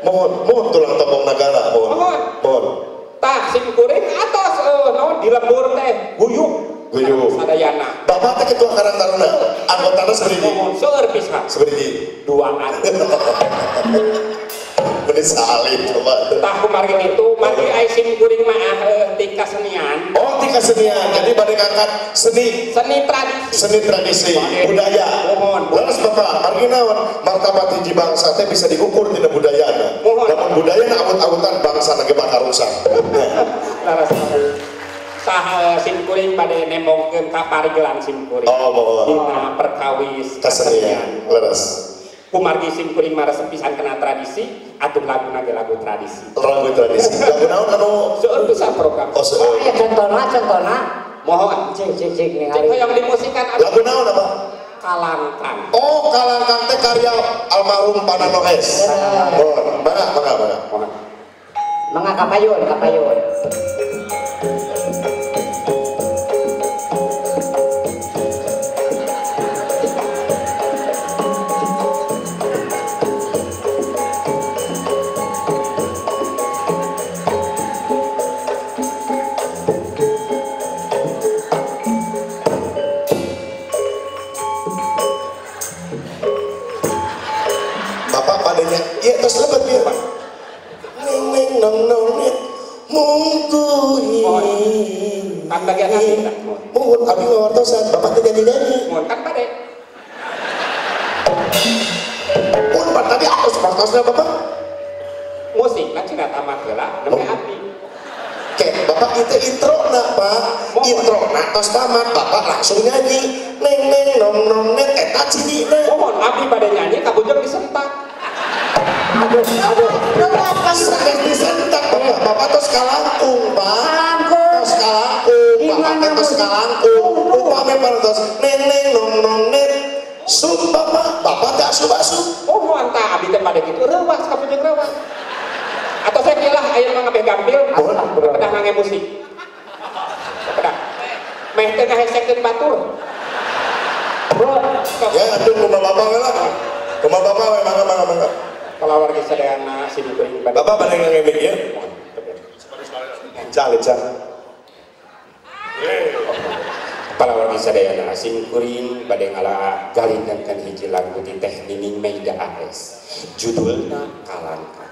Mohon tulang tonggong nagara, mohon. Tah simkuring atos naon di lembur teh guyuk. Sadayana. Bapak teh ketua Karang Taruna. Anggotana seberidi? Seueur pisan. Seberidi? 2an. Bener salib coba. Tah kumargi itu margi ai simkuring mah ti kasenian. Oh, ti kasenian. Jadi bade ngangkat seni tradisi budaya. Mohon. Laras Bapak, margi naon? Martabat hiji bangsa teh bisa diukur tina budayana. Namun budayana awut-awutan bangsa ge bakal rusak. Laras sah simkuring bade nembongkeun ka parigelan simkuring. Oh, mohon. Dina perkawis kasenian. Laras. Kumargi simkuring mara sepisan kena tradisi, atuh laguna ge lagu tradisi. Lagu tradisi. Lagu naon anu seueur pisan program. Oh, seueur. Aya contohna. Mohon. Cik ningali. Yang dimusikan lagu naon apa? Kalangkang. Oh, Kalangkang teh karya almarhum Panano S. Mohon. Mangga. Mangga kapayun. Iya, terus lebat dia Pak. Neng nong mungkuhi. Kan bagian nanti tak? Mohon, abi ngawartosan, Bapak teh nyanyi-nyanyi. Mohon kan Pak Dek. Mohon Pak, tadi apa separtosnya Bapak? Musik kan cina tamat geula, nembe abdi. Oke, Bapak itu intro nak Pak. Intro nak tos tamat, Bapak langsung nyanyi. Neng nong eta cirina. Mohon abdi pada nyanyi kabujeng disentak. Aduh. Sampai disentak Bapak tos kalangkung Pak. Tos kalangkung. basuh. Oh mantap, abdi teh pada gitu rewas kamu jeung rewas. Atau saya kilah aya mah ngabeh gampil, kedah ngangge musik. Kedah. Meh teh ngahesekeun batur. Ya atuh kumaha bapak we lah. Kumaha bapak we mangga. Kalau warga sadayana simkuring pada. Bapak pada ngemik ya. Cale. Para warga sadayana simkuring pada ngala galindangkan hiji lagu di teh Nining Meida AS. Judulna Kalangka.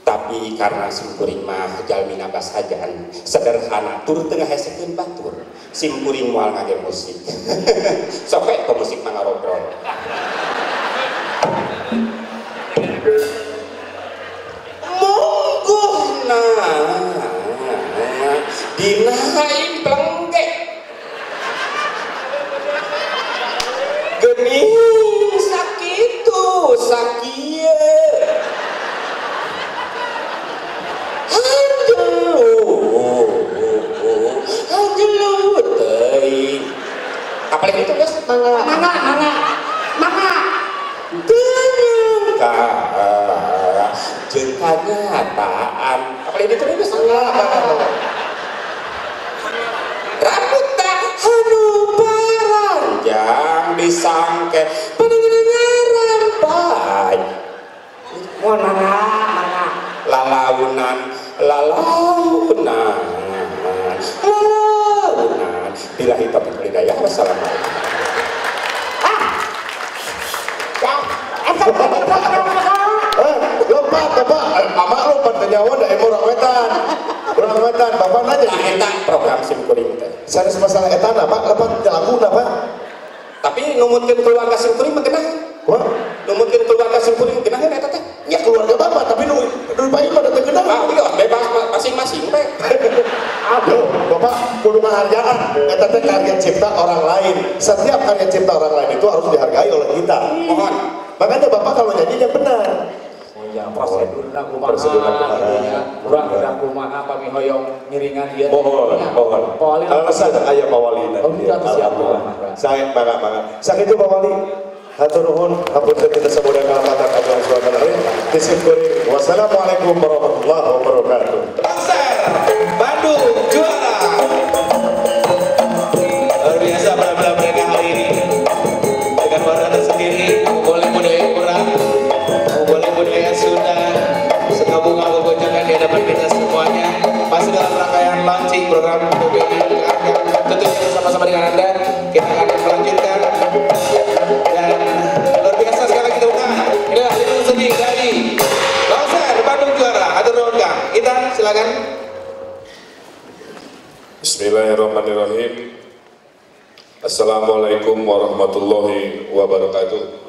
Tapi karena simkuring mah jalmina basajaan sederhana tur tengah hesekeun batur. Simkuring moal ngage musik. Sok ke musik mangarobrol. Monggohna dina impleng ge geuning sakitu sakieu anjelu teuing apalagi itu guys mangga tenyangka jeung kanyataan apalagi itu guys rambutna hanu paranjang disangke pandengaran rampai Mohon mangga. lalaunan billahi taufiq wal hidayah. Wassalamualaikum. Lupa bapak, amak lupa ternyawa da orang wetan, bapak nanya. Eta program simkuring teh. Sanes masalah etan apa? Lepas lagu apa? Tapi numutkeun keluarga simkuring mah genah. Wah, numutkeun keluarga simkuring genah eta teh. Ya keluarga bapak, tapi nu bayi pada teu genah. Ah, iya bebas masing-masing teh. Aduh, bapak kudu menghargaan. Eta teh karya cipta orang lain. Setiap karya cipta orang lain itu harus dihargai oleh kita. Mohon. Makanya bapak kalau nyanyi yang benar. Ya prosedurna kumaha urang udah kumaha pami hoyong ngiringan ieu mohon alasan aya pawalina saya mangga sakitu pawali hatur nuhun hapunten kita sabodan kalapatan aturan suara disimkuring. Wassalamualaikum warahmatullahi wabarakatuh. Konser Bandung Juara luar biasa penampilan mereka hari ini dengan warna tersendiri. Boleh budaya kurang, boleh budaya Sunda, segabung-gabung gojangan di hadapan kita semuanya. Masih dalam rangkaian launching program BPI tentunya bersama-sama dengan Anda kita akan melanjutkan dan luar biasa sekali kita buka. Inilah hidup sedih dari konser Bandung Juara. Atur nuhun Kang. Kita silakan. Bismillahirrahmanirrahim. Assalamualaikum warahmatullahi wabarakatuh.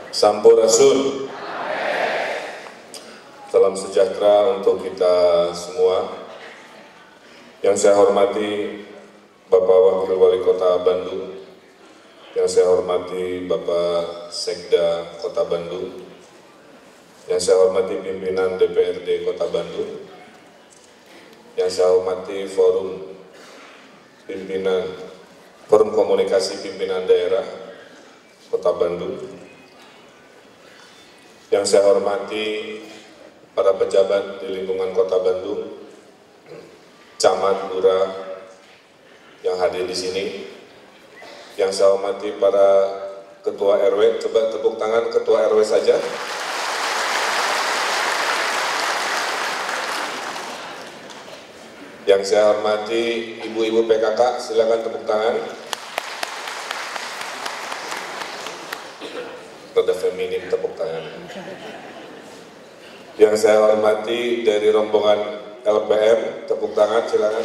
Sampurasun. Salam sejahtera untuk kita semua. Yang saya hormati Bapak Wakil Wali Kota Bandung, yang saya hormati Bapak Sekda Kota Bandung, yang saya hormati pimpinan DPRD Kota Bandung, yang saya hormati forum komunikasi pimpinan daerah Kota Bandung, yang saya hormati para pejabat di lingkungan Kota Bandung, camat, lurah yang hadir di sini, yang saya hormati para ketua RW. Coba tepuk tangan ketua RW saja. Yang saya hormati ibu-ibu PKK, silakan tepuk tangan. Rada feminim tepuk tangan. Yang saya hormati dari rombongan LPM, tepuk tangan silakan.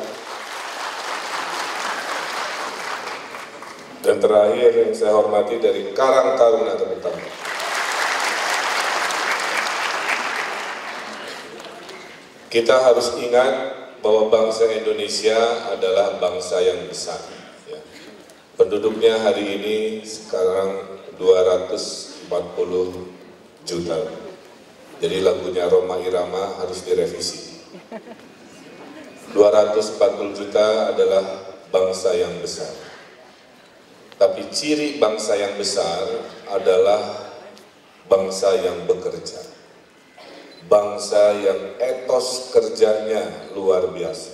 Dan terakhir yang saya hormati dari Karang Taruna, tepuk tangan. Kita harus ingat bahwa bangsa Indonesia adalah bangsa yang besar. Ya. Penduduknya hari ini sekarang 240 juta. Jadi lagunya Roma Irama harus direvisi. 240 juta adalah bangsa yang besar. Tapi ciri bangsa yang besar adalah bangsa yang bekerja. Bangsa yang etos kerjanya luar biasa.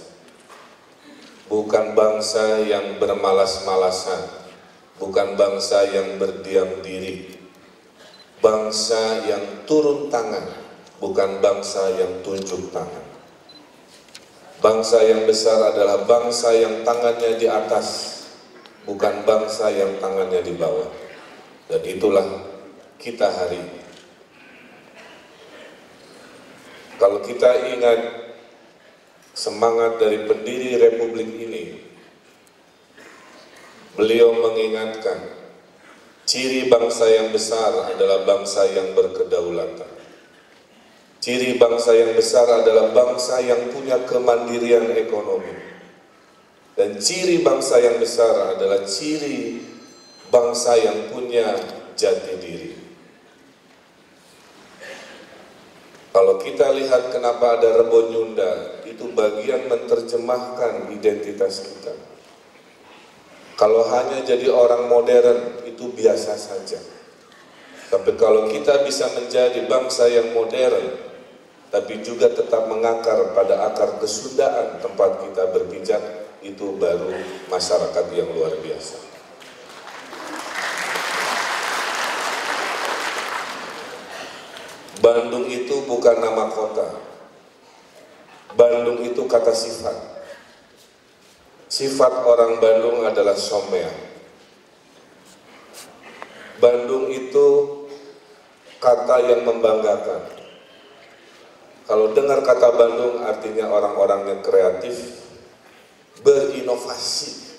Bukan bangsa yang bermalas-malasan, bukan bangsa yang berdiam diri. Bangsa yang turun tangan, bukan bangsa yang tunjuk tangan. Bangsa yang besar adalah bangsa yang tangannya di atas, bukan bangsa yang tangannya di bawah. Dan itulah kita hari ini. Kalau kita ingat semangat dari pendiri Republik ini, beliau mengingatkan ciri bangsa yang besar adalah bangsa yang berkedaulatan. Ciri bangsa yang besar adalah bangsa yang punya kemandirian ekonomi. Dan ciri bangsa yang besar adalah ciri bangsa yang punya jati diri. Kalau kita lihat kenapa ada Rebo Nyunda, itu bagian menerjemahkan identitas kita. Kalau hanya jadi orang modern, itu biasa saja. Tapi kalau kita bisa menjadi bangsa yang modern, tapi juga tetap mengakar pada akar kesundaan tempat kita berpijak, itu baru masyarakat yang luar biasa. Bandung itu bukan nama kota. Bandung itu kata sifat. Sifat orang Bandung adalah somea. Bandung itu kata yang membanggakan. Kalau dengar kata Bandung artinya orang-orang yang kreatif, berinovasi,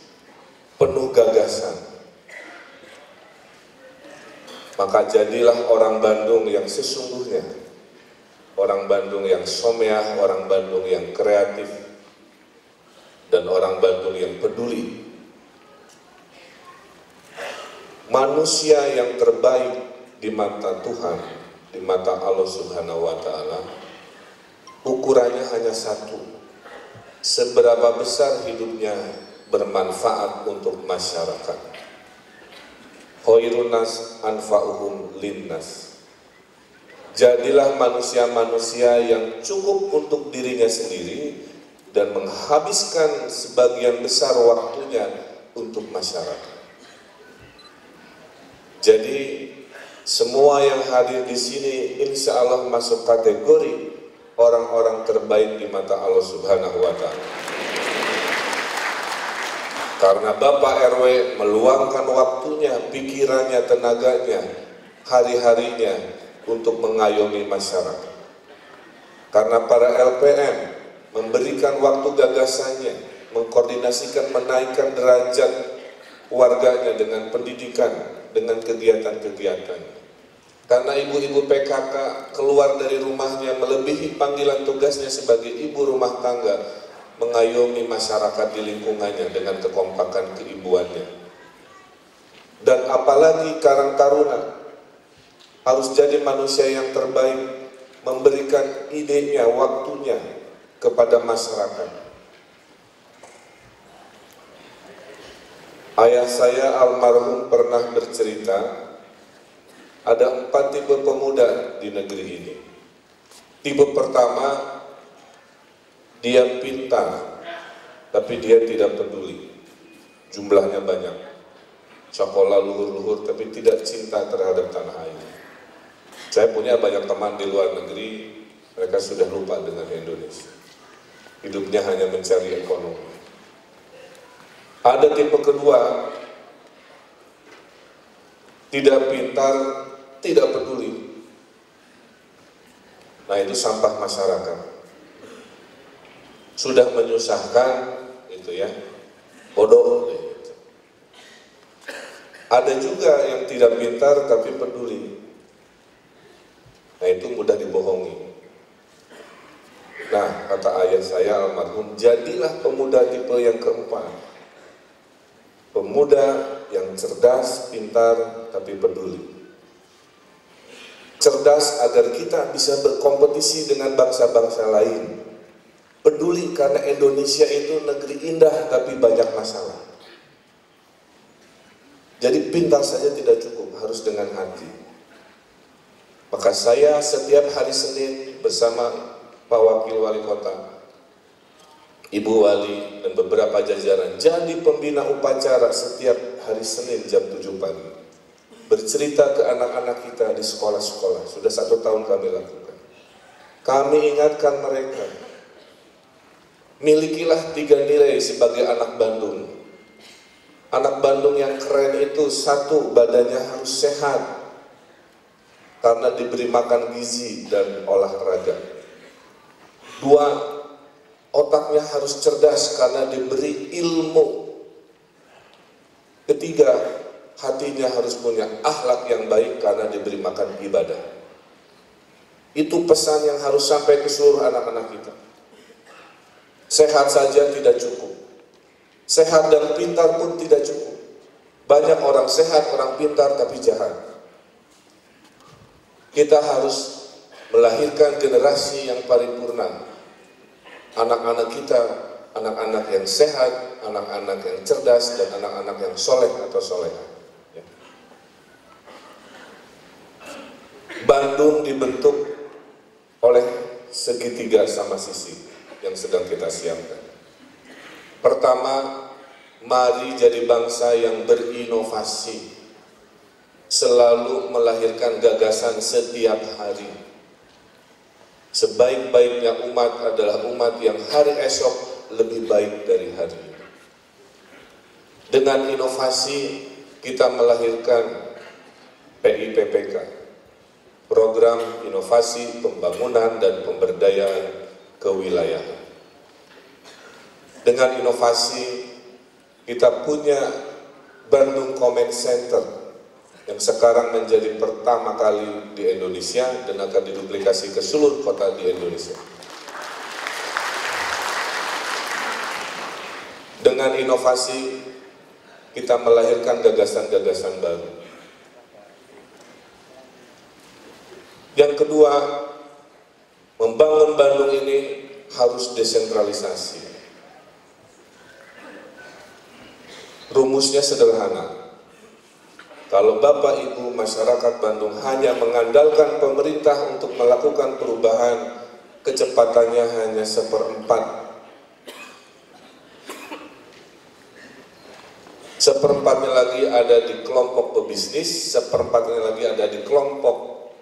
penuh gagasan. Maka jadilah orang Bandung yang sesungguhnya, orang Bandung yang someah, orang Bandung yang kreatif, dan orang Bandung yang peduli. Manusia yang terbaik di mata Tuhan, di mata Allah Subhanahu wa Ta'ala, ukurannya hanya satu: seberapa besar hidupnya bermanfaat untuk masyarakat. Khairun nas anfa'uhum linnas. Jadilah manusia-manusia yang cukup untuk dirinya sendiri dan menghabiskan sebagian besar waktunya untuk masyarakat. Jadi semua yang hadir di sini insya Allah masuk kategori orang-orang terbaik di mata Allah Subhanahu wa Ta'ala. Karena Bapak RW meluangkan waktunya, pikirannya, tenaganya, hari-harinya untuk mengayomi masyarakat. Karena para LPM memberikan waktu gagasannya, mengkoordinasikan menaikkan derajat warganya dengan pendidikan, dengan kegiatan-kegiatan. Karena ibu-ibu PKK keluar dari rumahnya melebihi panggilan tugasnya sebagai ibu rumah tangga, mengayomi masyarakat di lingkungannya dengan kekompakan keibuannya. Dan apalagi Karang Taruna harus jadi manusia yang terbaik, memberikan idenya, waktunya kepada masyarakat. Ayah saya almarhum pernah bercerita, ada 4 tipe pemuda di negeri ini. Tipe pertama, dia pintar, tapi dia tidak peduli. Jumlahnya banyak. Sekolah luhur-luhur, tapi tidak cinta terhadap tanah air. Saya punya banyak teman di luar negeri, mereka sudah lupa dengan Indonesia. Hidupnya hanya mencari ekonomi. Ada tipe kedua, tidak pintar, tidak peduli. Nah, itu sampah masyarakat. Sudah menyusahkan, itu ya, bodoh. Gitu. Ada juga yang tidak pintar tapi peduli. Nah, itu mudah dibohongi. Nah, kata ayah saya almarhum, jadilah pemuda tipe yang keempat. Pemuda yang cerdas, pintar, tapi peduli. Cerdas agar kita bisa berkompetisi dengan bangsa-bangsa lain. Peduli karena Indonesia itu negeri indah tapi banyak masalah. Jadi pintar saja tidak cukup, harus dengan hati. Maka saya setiap hari Senin bersama Pak Wakil Wali Kota, Ibu Wali, dan beberapa jajaran jadi pembina upacara setiap hari Senin jam 7 pagi. Bercerita ke anak-anak kita di sekolah-sekolah, sudah 1 tahun kami lakukan. Kami ingatkan mereka, milikilah 3 nilai sebagai anak Bandung. Anak Bandung yang keren itu, 1, badannya harus sehat karena diberi makan gizi dan olahraga. 2, otaknya harus cerdas karena diberi ilmu. 3, hatinya harus punya akhlak yang baik karena diberi makan ibadah. Itu pesan yang harus sampai ke seluruh anak-anak kita. Sehat saja tidak cukup. Sehat dan pintar pun tidak cukup. Banyak orang sehat, orang pintar tapi jahat. Kita harus melahirkan generasi yang paripurna. Anak-anak kita, anak-anak yang sehat, anak-anak yang cerdas, dan anak-anak yang soleh atau soleha. Ya. Bandung dibentuk oleh segitiga sama sisi yang sedang kita siapkan. Pertama, mari jadi bangsa yang berinovasi, selalu melahirkan gagasan setiap hari. Sebaik-baiknya umat adalah umat yang hari esok lebih baik dari hari ini. Dengan inovasi, kita melahirkan PIPPK, Program Inovasi Pembangunan dan Pemberdayaan Kewilayahan. Dengan inovasi, kita punya Bandung Comment Center yang sekarang menjadi pertama kali di Indonesia dan akan diduplikasi ke seluruh kota di Indonesia. Dengan inovasi, kita melahirkan gagasan-gagasan baru. Yang kedua, membangun Bandung ini harus desentralisasi. Rumusnya sederhana. Kalau Bapak Ibu masyarakat Bandung hanya mengandalkan pemerintah untuk melakukan perubahan, kecepatannya hanya 1/4. 1/4-nya lagi ada di kelompok pebisnis, 1/4-nya lagi ada di kelompok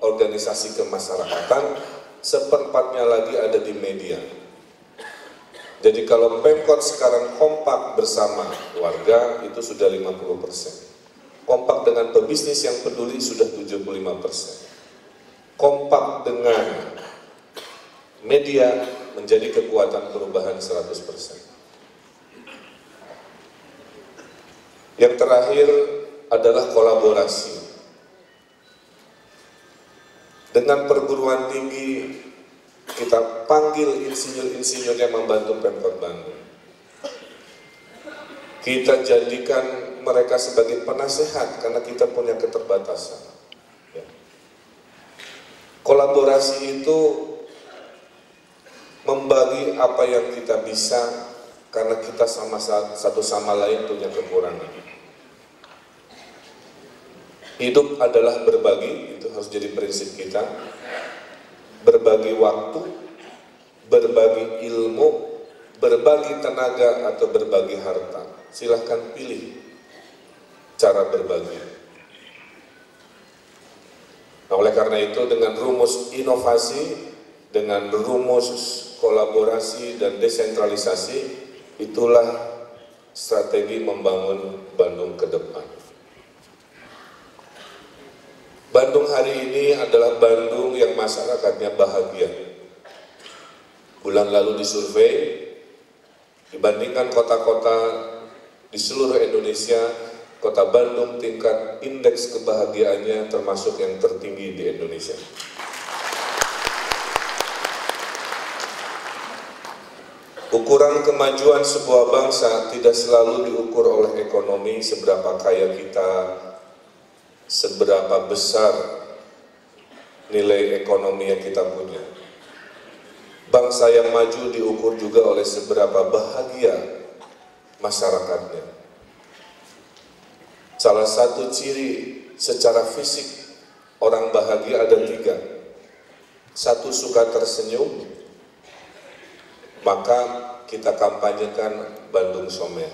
organisasi kemasyarakatan, 1/4-nya lagi ada di media. Jadi kalau Pemkot sekarang kompak bersama warga itu sudah 50%. Kompak dengan pebisnis yang peduli sudah 75%. Kompak dengan media menjadi kekuatan perubahan 100%. Yang terakhir adalah kolaborasi. Dengan perguruan tinggi, kita panggil insinyur-insinyur yang membantu Pemkot Bandung. Kita jadikan mereka sebagai penasehat karena kita punya keterbatasan. Ya. Kolaborasi itu membagi apa yang kita bisa karena kita satu sama lain punya kekurangan. Hidup adalah berbagi, itu harus jadi prinsip kita. Berbagi waktu, berbagi ilmu, berbagi tenaga, atau berbagi harta. Silahkan pilih cara berbagi. Nah, oleh karena itu dengan rumus inovasi, dengan rumus kolaborasi dan desentralisasi, itulah strategi membangun Bandung ke depan. Bandung hari ini adalah Bandung yang masyarakatnya bahagia. Bulan lalu disurvei, dibandingkan kota-kota di seluruh Indonesia, kota Bandung tingkat indeks kebahagiaannya termasuk yang tertinggi di Indonesia. Ukuran kemajuan sebuah bangsa tidak selalu diukur oleh ekonomi, seberapa kaya kita, seberapa besar nilai ekonomi yang kita punya. Bangsa yang maju diukur juga oleh seberapa bahagia masyarakatnya. Salah satu ciri secara fisik orang bahagia ada 3. Satu, suka tersenyum, maka kita kampanyekan Bandung Somer.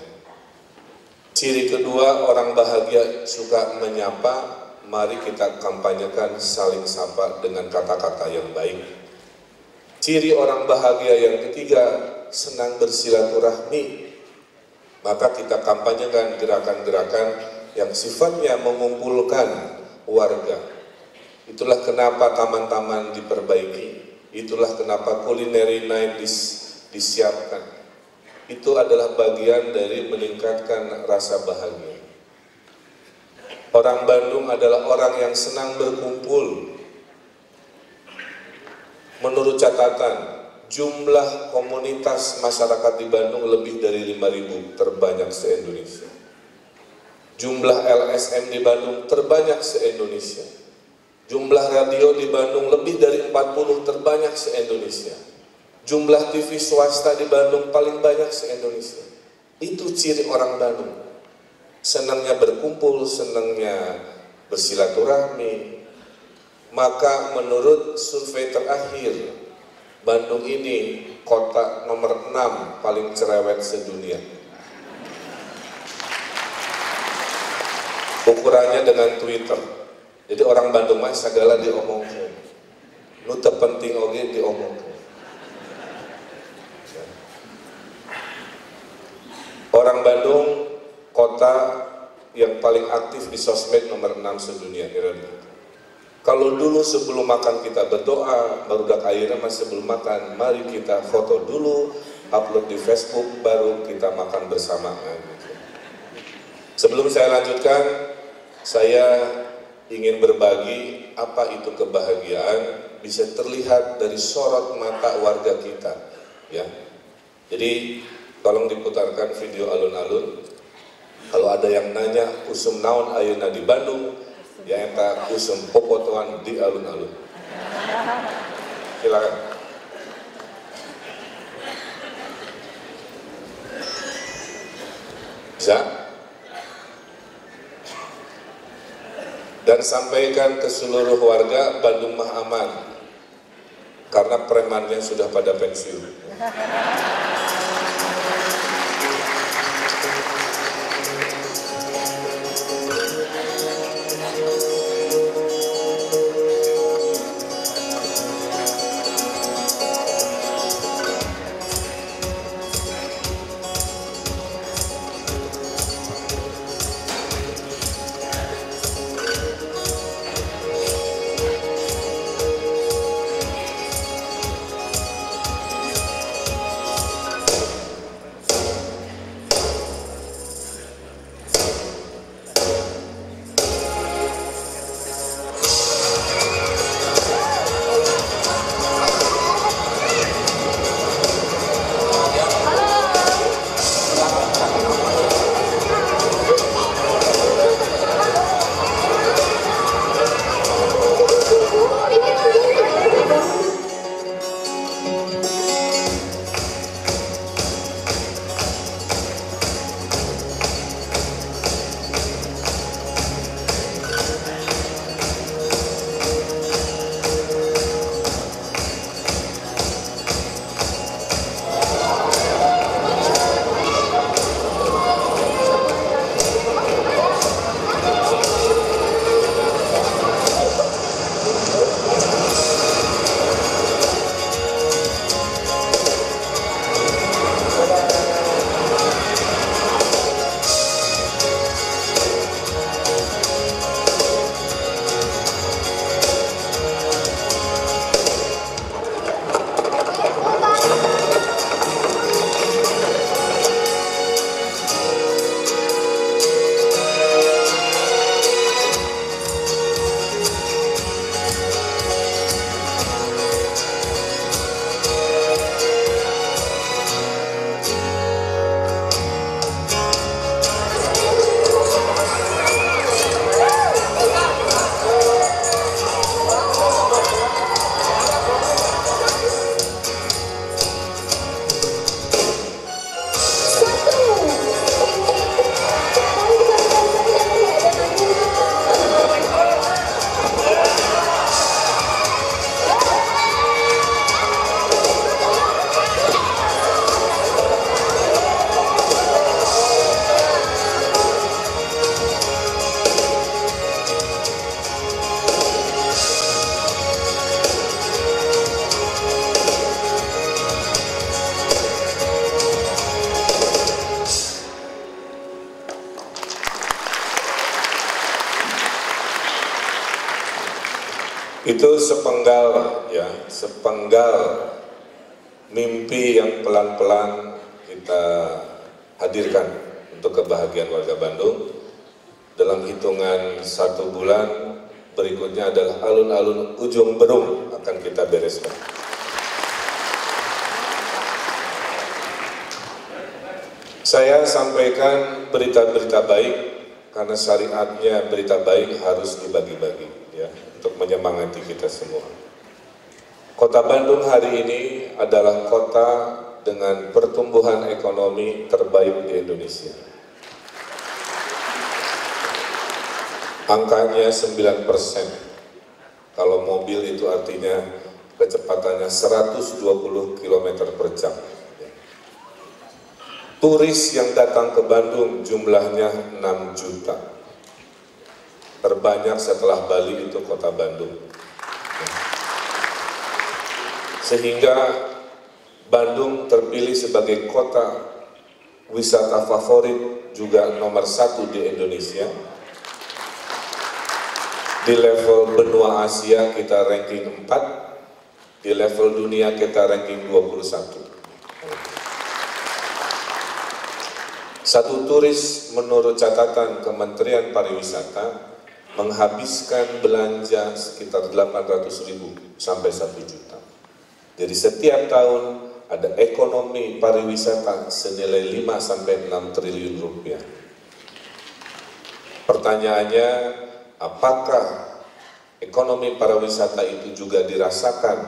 Ciri kedua, orang bahagia suka menyapa, mari kita kampanyekan saling sapa dengan kata-kata yang baik. Ciri orang bahagia yang ketiga, senang bersilaturahmi, maka kita kampanyekan gerakan-gerakan yang sifatnya mengumpulkan warga. Itulah kenapa taman-taman diperbaiki, itulah kenapa culinary night disiapkan. Itu adalah bagian dari meningkatkan rasa bahagia. Orang Bandung adalah orang yang senang berkumpul. Menurut catatan, jumlah komunitas masyarakat di Bandung lebih dari 5.000, terbanyak se-Indonesia. Jumlah LSM di Bandung terbanyak se-Indonesia. Jumlah radio di Bandung lebih dari 40, terbanyak se-Indonesia. Jumlah TV swasta di Bandung paling banyak se-Indonesia. Itu ciri orang Bandung. Senangnya berkumpul, senangnya bersilaturahmi. Maka menurut survei terakhir, Bandung ini kota nomor 6 paling cerewet sedunia. Ukurannya dengan Twitter. Jadi orang Bandung mah segala diomongkan. Nu teu penting oge diomongkan. Orang Bandung kota yang paling aktif di sosmed nomor 6 sedunia kira-kira. Kalau dulu sebelum makan kita berdoa, baru dak akhirnya masih sebelum makan, mari kita foto dulu, upload di Facebook, baru kita makan bersama. Sebelum saya lanjutkan, saya ingin berbagi apa itu kebahagiaan bisa terlihat dari sorot mata warga kita, ya. Jadi tolong diputarkan video alun-alun. Kalau ada yang nanya usum naon ayeuna di Bandung, ya eta usum popotoan di alun-alun. Silakan. Bisa? Dan sampaikan ke seluruh warga Bandung mah aman karena premannya sudah pada pensiun. Itu sepenggal mimpi yang pelan-pelan kita hadirkan untuk kebahagiaan warga Bandung. Dalam hitungan 1 bulan berikutnya adalah alun-alun Ujung Berung akan kita bereskan. Saya sampaikan berita-berita baik karena syariatnya berita baik harus dibagi-bagi, ya, untuk menyemangati kita semua. Kota Bandung hari ini adalah kota dengan pertumbuhan ekonomi terbaik di Indonesia. Angkanya 9%. Kalau mobil itu artinya kecepatannya 120 km per jam. Turis yang datang ke Bandung jumlahnya 6 juta. Terbanyak setelah Bali itu kota Bandung. Sehingga Bandung terpilih sebagai kota wisata favorit juga nomor 1 di Indonesia. Di level benua Asia kita ranking 4, di level dunia kita ranking 21. Satu turis menurut catatan Kementerian Pariwisata menghabiskan belanja sekitar 800.000 sampai 1 juta. Jadi setiap tahun ada ekonomi pariwisata senilai 5 sampai 6 triliun rupiah. Pertanyaannya, apakah ekonomi pariwisata itu juga dirasakan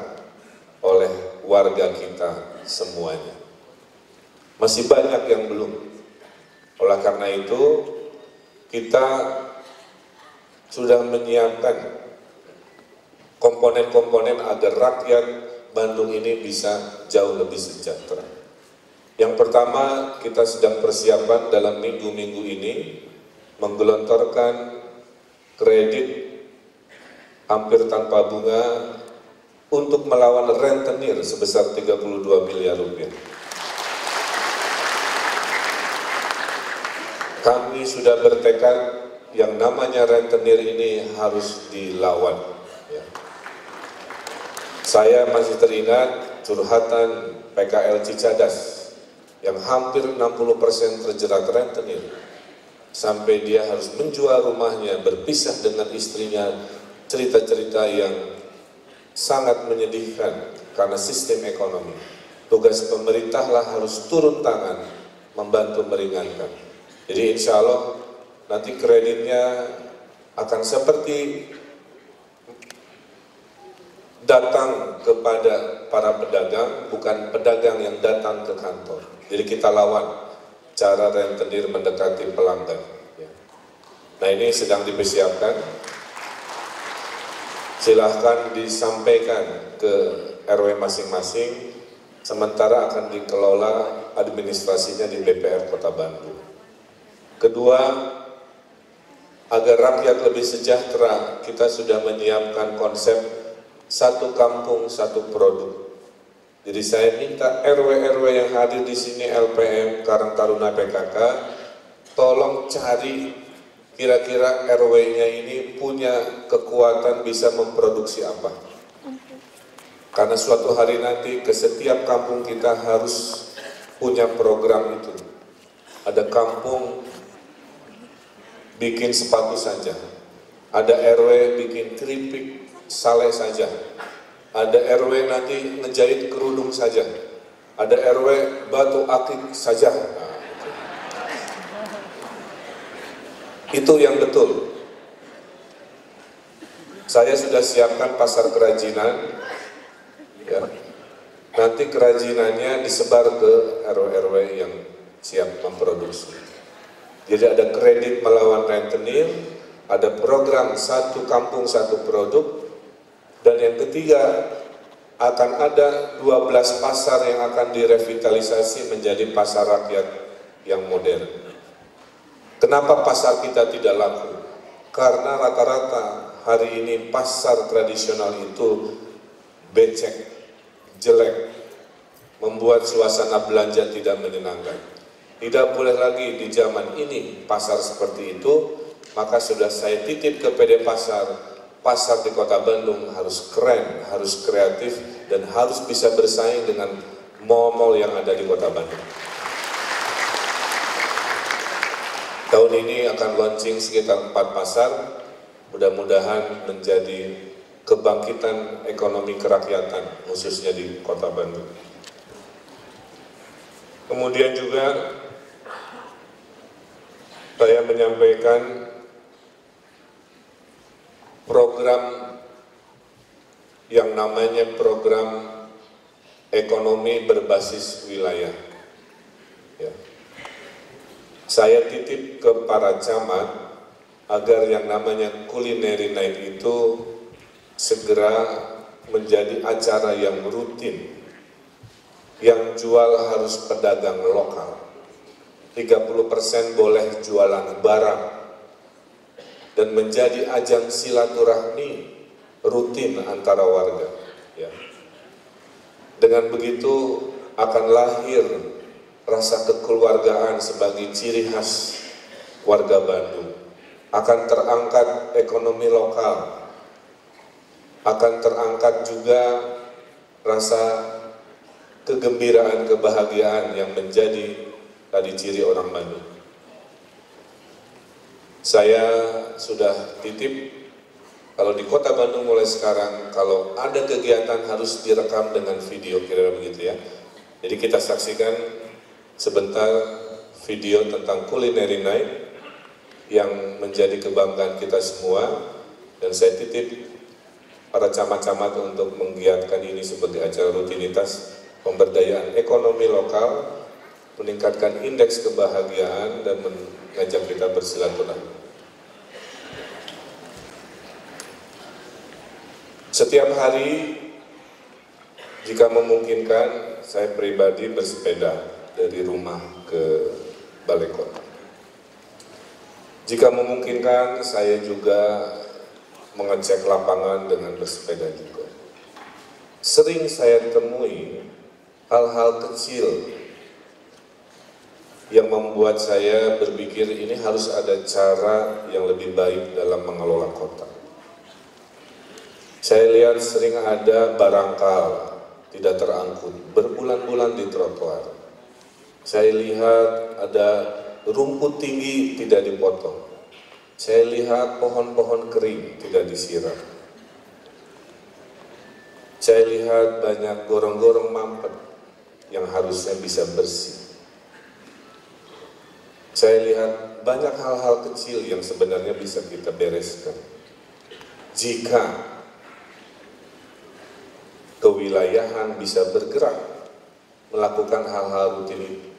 oleh warga kita semuanya? Masih banyak yang belum. Oleh karena itu, kita sudah menyiapkan komponen-komponen agar rakyat Bandung ini bisa jauh lebih sejahtera. Yang pertama, kita sedang persiapan dalam minggu-minggu ini menggelontorkan kredit hampir tanpa bunga untuk melawan rentenir sebesar 32 miliar rupiah. Kami sudah bertekad yang namanya rentenir ini harus dilawan. Ya. Saya masih teringat curhatan PKL Cicadas yang hampir 60% terjerat rentenir. Sampai dia harus menjual rumahnya, berpisah dengan istrinya, cerita-cerita yang sangat menyedihkan karena sistem ekonomi. Tugas pemerintahlah harus turun tangan membantu meringankan. Jadi insya Allah nanti kreditnya akan seperti datang kepada para pedagang, bukan pedagang yang datang ke kantor. Jadi kita lawan cara rentenir mendekati pelanggan. Nah ini sedang dipersiapkan. Silahkan disampaikan ke RW masing-masing, sementara akan dikelola administrasinya di BPR Kota Bandung. Kedua, agar rakyat lebih sejahtera, kita sudah menyiapkan konsep satu kampung, satu produk. Jadi saya minta RW-RW yang hadir di sini, LPM, Karang Taruna PKK, tolong cari kira-kira RW-nya ini punya kekuatan bisa memproduksi apa. Karena suatu hari nanti ke setiap kampung kita harus punya program itu. Ada kampung bikin sepatu saja, ada RW bikin keripik sale saja, ada RW nanti ngejahit kerudung saja, ada RW batu akik saja. Nah, itu yang betul. Saya sudah siapkan pasar kerajinan, ya. Nanti kerajinannya disebar ke RW-RW yang siap memproduksi. Jadi ada kredit melawan rentenir, ada program satu kampung satu produk, dan yang ketiga akan ada 12 pasar yang akan direvitalisasi menjadi pasar rakyat yang modern. Kenapa pasar kita tidak laku? Karena rata-rata hari ini pasar tradisional itu becek, jelek, membuat suasana belanja tidak menyenangkan. Tidak boleh lagi di zaman ini pasar seperti itu, maka sudah saya titip ke PD Pasar, pasar di Kota Bandung harus keren, harus kreatif, dan harus bisa bersaing dengan mal-mal yang ada di Kota Bandung. Tahun ini akan launching sekitar 4 pasar, mudah-mudahan menjadi kebangkitan ekonomi kerakyatan, khususnya di Kota Bandung. Kemudian juga saya menyampaikan program yang namanya program ekonomi berbasis wilayah. Ya. Saya titip ke para camat agar yang namanya Culinary Night itu segera menjadi acara yang rutin. Yang jual harus pedagang lokal. 30% boleh jualan barang. Dan menjadi ajang silaturahmi rutin antara warga. Ya. Dengan begitu akan lahir rasa kekeluargaan sebagai ciri khas warga Bandung. Akan terangkat ekonomi lokal. Akan terangkat juga rasa kegembiraan, kebahagiaan yang menjadi tadi ciri orang Bandung. Saya sudah titip, kalau di Kota Bandung mulai sekarang, kalau ada kegiatan harus direkam dengan video, kira-kira begitu ya. Jadi kita saksikan sebentar video tentang Culinary Night yang menjadi kebanggaan kita semua, dan saya titip para camat-camat untuk menggiatkan ini sebagai acara rutinitas pemberdayaan ekonomi lokal, meningkatkan indeks kebahagiaan, dan mengajak kita bersilaturahmi. Setiap hari, jika memungkinkan, saya pribadi bersepeda dari rumah ke Balai Kota. Jika memungkinkan, saya juga mengecek lapangan dengan bersepeda juga. Sering saya temui hal-hal kecil yang membuat saya berpikir ini harus ada cara yang lebih baik dalam mengelola kota. Saya lihat sering ada barangkal tidak terangkut berbulan-bulan di trotoar. Saya lihat ada rumput tinggi tidak dipotong. Saya lihat pohon-pohon kering tidak disiram. Saya lihat banyak gorong-gorong mampet yang harusnya bisa bersih. Saya lihat banyak hal-hal kecil yang sebenarnya bisa kita bereskan. Jika kewilayahan bisa bergerak melakukan hal-hal rutin itu.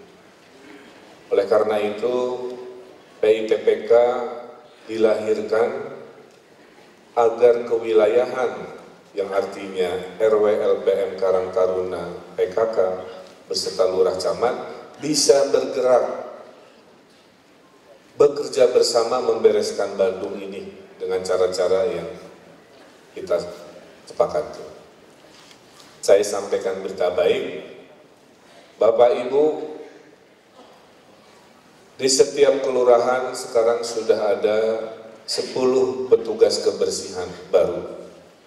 Oleh karena itu, PITPK dilahirkan agar kewilayahan yang artinya RW, LPM, Karang Taruna, PKK beserta lurah camat bisa bergerak, bekerja bersama membereskan Bandung ini dengan cara-cara yang kita sepakati. Saya sampaikan berita baik, Bapak Ibu, di setiap kelurahan sekarang sudah ada 10 petugas kebersihan baru.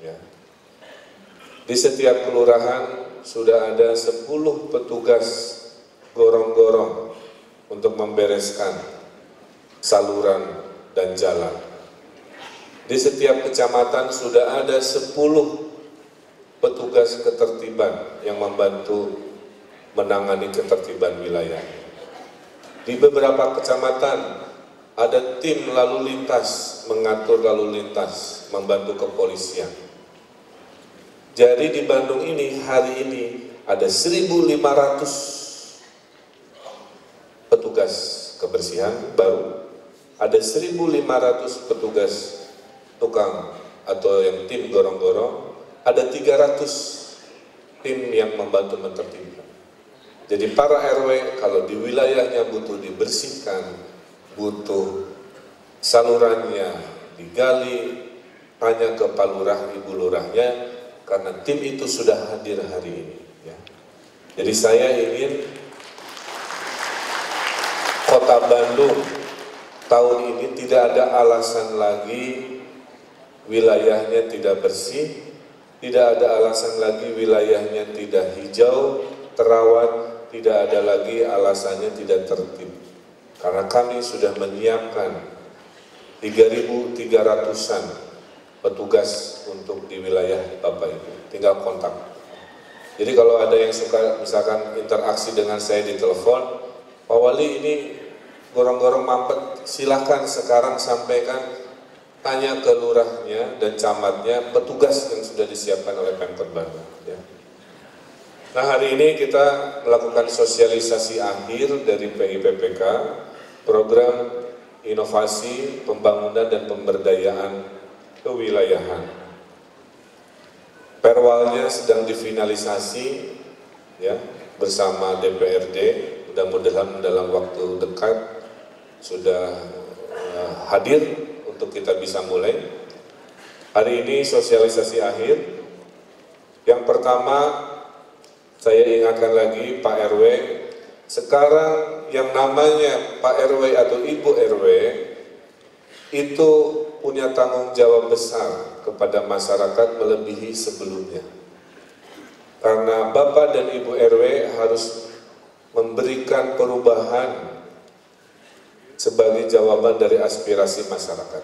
Ya. Di setiap kelurahan sudah ada 10 petugas gorong-gorong untuk membereskan saluran dan jalan. Di setiap kecamatan sudah ada 10 petugas ketertiban yang membantu menangani ketertiban wilayah. Di beberapa kecamatan ada tim lalu lintas, mengatur lalu lintas, membantu kepolisian. Jadi di Bandung ini hari ini ada 1.500 petugas kebersihan baru, ada 1.500 petugas tukang atau yang tim gorong-gorong, ada 300 tim yang membantu menertibkan. Jadi para RW kalau di wilayahnya butuh dibersihkan, butuh salurannya digali, tanya ke Pak Lurah, Ibu Lurahnya, karena tim itu sudah hadir hari ini. Ya. Jadi saya ingin Kota Bandung tahun ini tidak ada alasan lagi wilayahnya tidak bersih, tidak ada alasan lagi wilayahnya tidak hijau, terawat, tidak ada lagi alasannya tidak tertib. Karena kami sudah menyiapkan 3.300-an petugas untuk di wilayah Bapak Ibu, tinggal kontak. Jadi kalau ada yang suka misalkan interaksi dengan saya di telepon, Pak Wali ini gorong-gorong mampet, silahkan sekarang sampaikan, tanya ke lurahnya dan camatnya, petugas yang sudah disiapkan oleh Pemkot Bandung. Ya. Nah, hari ini kita melakukan sosialisasi akhir dari PIPPK, program inovasi, pembangunan dan pemberdayaan kewilayahan. Perwalnya sedang difinalisasi ya bersama DPRD, mudah-mudahan dalam waktu dekat sudah hadir untuk kita bisa mulai. Hari ini sosialisasi akhir. Yang pertama saya ingatkan lagi Pak RW, sekarang yang namanya Pak RW atau Ibu RW itu punya tanggung jawab besar kepada masyarakat melebihi sebelumnya. Karena Bapak dan Ibu RW harus memberikan perubahan sebagai jawaban dari aspirasi masyarakat.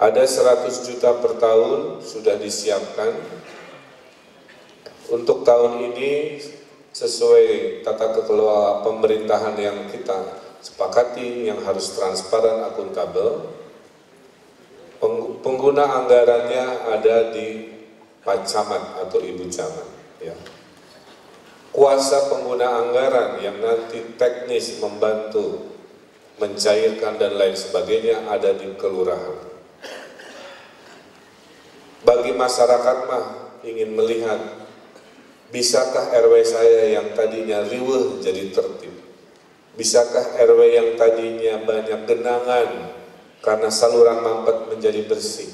Ada 100 juta per tahun sudah disiapkan. Untuk tahun ini sesuai tata kelola pemerintahan yang kita sepakati, yang harus transparan, akuntabel. Pengguna anggarannya ada di Pak Camat atau Ibu Camat. Ya. Kuasa pengguna anggaran yang nanti teknis membantu mencairkan dan lain sebagainya ada di kelurahan. Bagi masyarakat mah ingin melihat, bisakah RW saya yang tadinya riweuh jadi tertib? Bisakah RW yang tadinya banyak genangan karena saluran mampet menjadi bersih?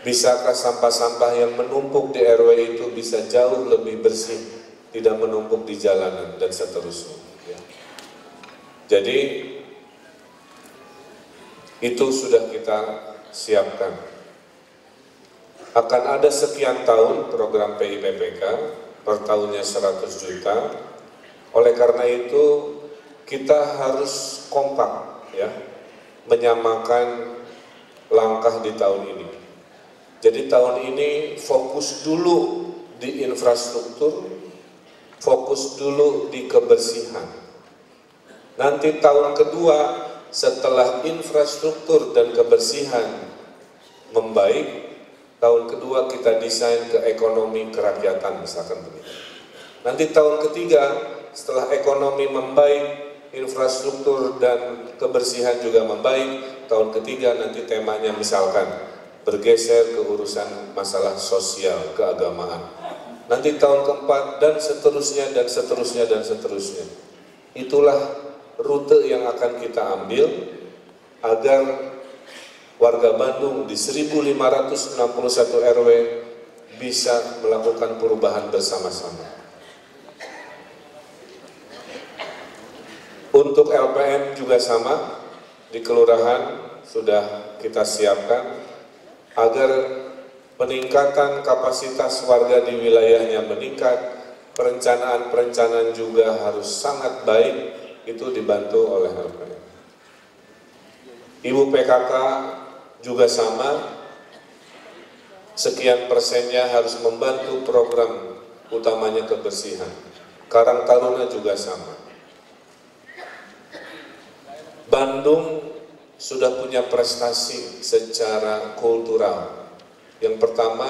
Bisakah sampah-sampah yang menumpuk di RW itu bisa jauh lebih bersih, tidak menumpuk di jalanan dan seterusnya. Ya. Jadi itu sudah kita siapkan. Akan ada sekian tahun program PIPPK, per tahunnya 100 juta. Oleh karena itu kita harus kompak ya, menyamakan langkah di tahun ini. Jadi tahun ini fokus dulu di infrastruktur, fokus dulu di kebersihan. Nanti tahun kedua setelah infrastruktur dan kebersihan membaik, tahun kedua kita desain ke ekonomi kerakyatan misalkan begitu. Nanti tahun ketiga setelah ekonomi membaik, infrastruktur dan kebersihan juga membaik, tahun ketiga nanti temanya misalkan bergeser ke urusan masalah sosial, keagamaan. Nanti tahun keempat dan seterusnya dan seterusnya dan seterusnya. Itulah rute yang akan kita ambil agar warga Bandung di 1561 RW bisa melakukan perubahan bersama-sama. Untuk LPM juga sama, di kelurahan sudah kita siapkan agar peningkatan kapasitas warga di wilayahnya meningkat, perencanaan-perencanaan juga harus sangat baik, itu dibantu oleh LPM. Ibu PKK juga sama, sekian persennya harus membantu program utamanya kebersihan. Karang Taruna juga sama. Bandung sudah punya prestasi secara kultural. Yang pertama,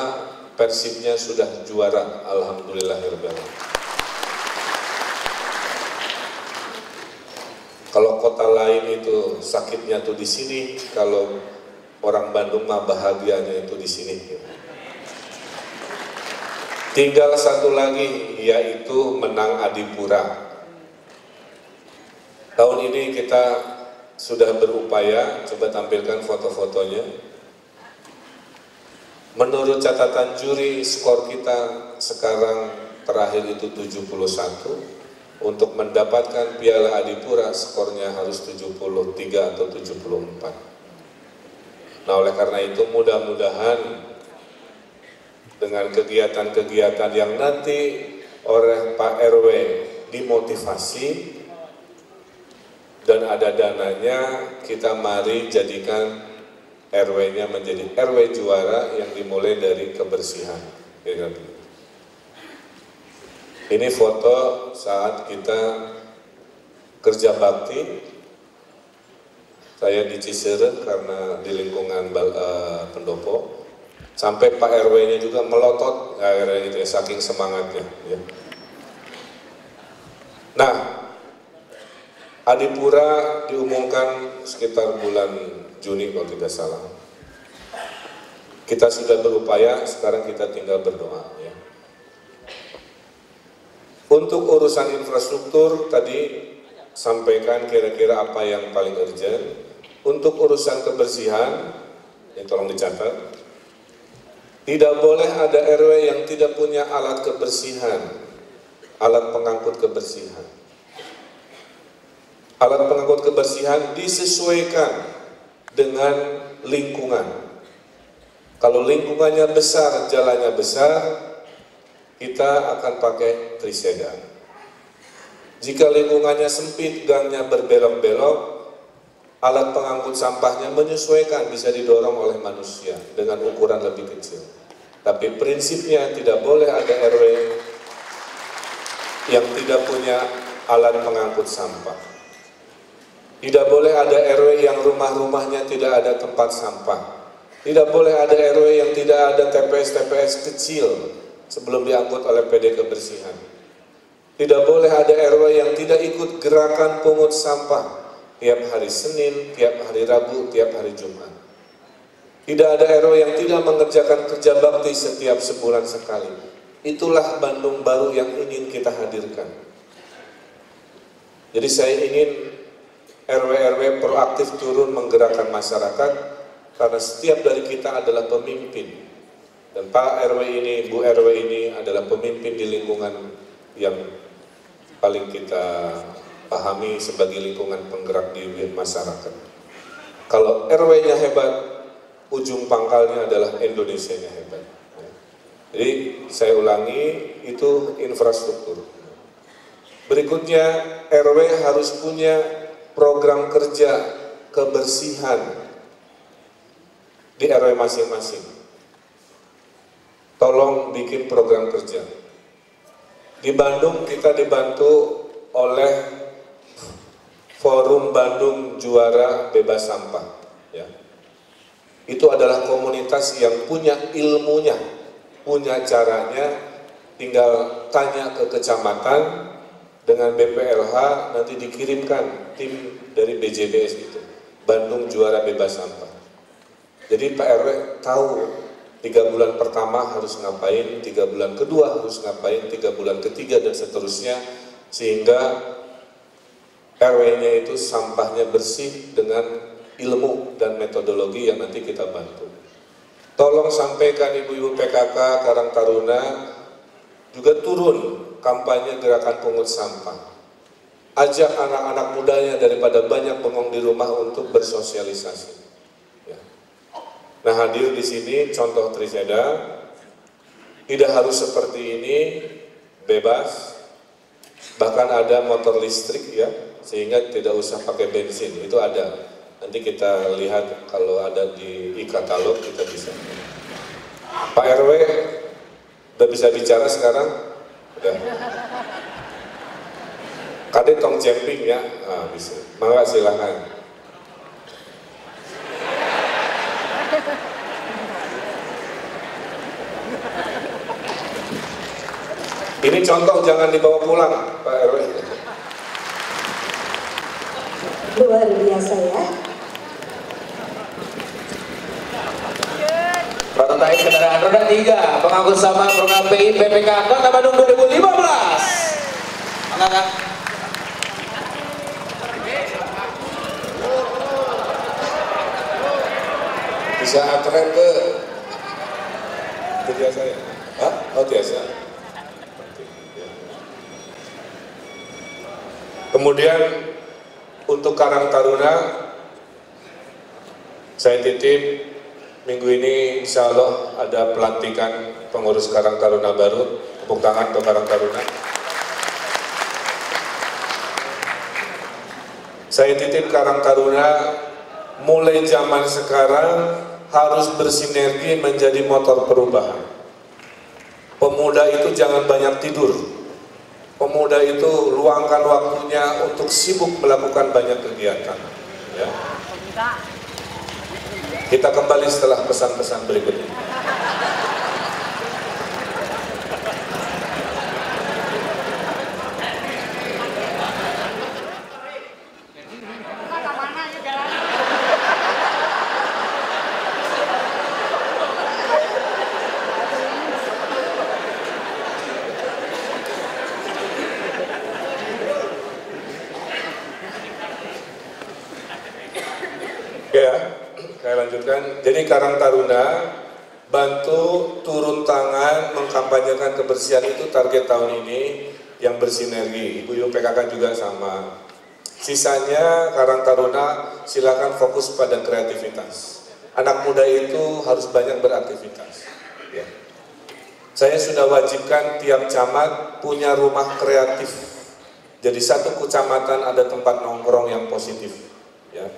Persibnya sudah juara, alhamdulillahirobbilalamin. Kalau kota lain itu sakitnya tuh di sini, kalau orang Bandung mah bahagianya itu di sini. Tinggal satu lagi, yaitu menang Adipura. Tahun ini kita sudah berupaya, coba tampilkan foto-fotonya. Menurut catatan juri, skor kita sekarang terakhir itu 71. Untuk mendapatkan Piala Adipura, skornya harus 73 atau 74. Nah, oleh karena itu mudah-mudahan dengan kegiatan-kegiatan yang nanti oleh Pak RW dimotivasi dan ada dananya, kita mari jadikan RW-nya menjadi RW juara yang dimulai dari kebersihan. Ini foto saat kita kerja bakti. Saya di Cisereh karena di lingkungan pendopo. Sampai Pak RW-nya juga melotot akhirnya itu ya, saking semangatnya. Ya. Nah, Adipura diumumkan sekitar bulan Juni kalau tidak salah. Kita sudah berupaya, sekarang kita tinggal berdoa. Ya. Untuk urusan infrastruktur tadi sampaikan kira-kira apa yang paling urgent. Untuk urusan kebersihan, yang tolong dicatat, tidak boleh ada RW yang tidak punya alat kebersihan, alat pengangkut kebersihan. Alat pengangkut kebersihan disesuaikan dengan lingkungan. Kalau lingkungannya besar, jalannya besar, kita akan pakai triseda. Jika lingkungannya sempit, gangnya berbelok-belok, alat pengangkut sampahnya menyesuaikan, bisa didorong oleh manusia dengan ukuran lebih kecil. Tapi prinsipnya tidak boleh ada RW yang tidak punya alat pengangkut sampah. Tidak boleh ada RW yang rumah-rumahnya tidak ada tempat sampah. Tidak boleh ada RW yang tidak ada TPS-TPS kecil sebelum diangkut oleh PD kebersihan. Tidak boleh ada RW yang tidak ikut gerakan pungut sampah tiap hari Senin, tiap hari Rabu, tiap hari Jumat. Tidak ada RW yang tidak mengerjakan kerja bakti setiap sebulan sekali. Itulah Bandung baru yang ingin kita hadirkan. Jadi saya ingin RW-RW proaktif turun menggerakkan masyarakat, karena setiap dari kita adalah pemimpin. Dan Pak RW ini, Bu RW ini adalah pemimpin di lingkungan yang paling kita pahami sebagai lingkungan penggerak di masyarakat. Kalau RW-nya hebat, ujung pangkalnya adalah Indonesia-nya hebat. Jadi saya ulangi, itu infrastruktur. Berikutnya, RW harus punya program kerja kebersihan di RW masing-masing. Tolong bikin program kerja. Di Bandung kita dibantu oleh Forum Bandung Juara Bebas Sampah. Ya. Itu adalah komunitas yang punya ilmunya, punya caranya, tinggal tanya ke kecamatan, dengan BPLH nanti dikirimkan tim dari BJBS itu, Bandung Juara Bebas Sampah. Jadi Pak RW tahu 3 bulan pertama harus ngapain, 3 bulan kedua harus ngapain, 3 bulan ketiga dan seterusnya, sehingga RW-nya itu sampahnya bersih dengan ilmu dan metodologi yang nanti kita bantu. Tolong sampaikan ibu-ibu PKK Karang Taruna juga turun kampanye gerakan pungut sampah. Ajak anak-anak mudanya daripada banyak bengong di rumah untuk bersosialisasi. Ya. Nah, hadir di sini contoh triseda, tidak harus seperti ini, bebas. Bahkan ada motor listrik ya, sehingga tidak usah pakai bensin, itu ada. Nanti kita lihat kalau ada di e-katalog kita bisa. Pak RW udah bisa bicara sekarang? Udah. Kade tong camping ya? Ah, bisa. Mangga silakan. Ini contoh jangan dibawa pulang, Pak RW. Luar biasa ya. Prototipe kendaraan roda 3 pengangkut sampah program PI PPK Kota Bandung 2015. Angkat. Bisa antren ke? Itu biasa ya? Hah? Oh biasa. Kemudian untuk Karang Taruna, saya titip minggu ini insya Allah ada pelantikan pengurus Karang Taruna baru. Tepuk tangan untuk Karang Taruna. Saya titip Karang Taruna mulai zaman sekarang harus bersinergi menjadi motor perubahan. Pemuda itu jangan banyak tidur. Pemuda itu luangkan waktunya untuk sibuk melakukan banyak kegiatan. Ya. Kita kembali setelah pesan-pesan berikut ini. Saya lanjutkan. Jadi Karang Taruna bantu turun tangan mengkampanyekan kebersihan, itu target tahun ini yang bersinergi. Ibu PKK juga sama. Sisanya Karang Taruna silakan fokus pada kreativitas. Anak muda itu harus banyak beraktivitas. Ya. Saya sudah wajibkan tiap camat punya rumah kreatif. Jadi satu kecamatan ada tempat nongkrong yang positif. Ya.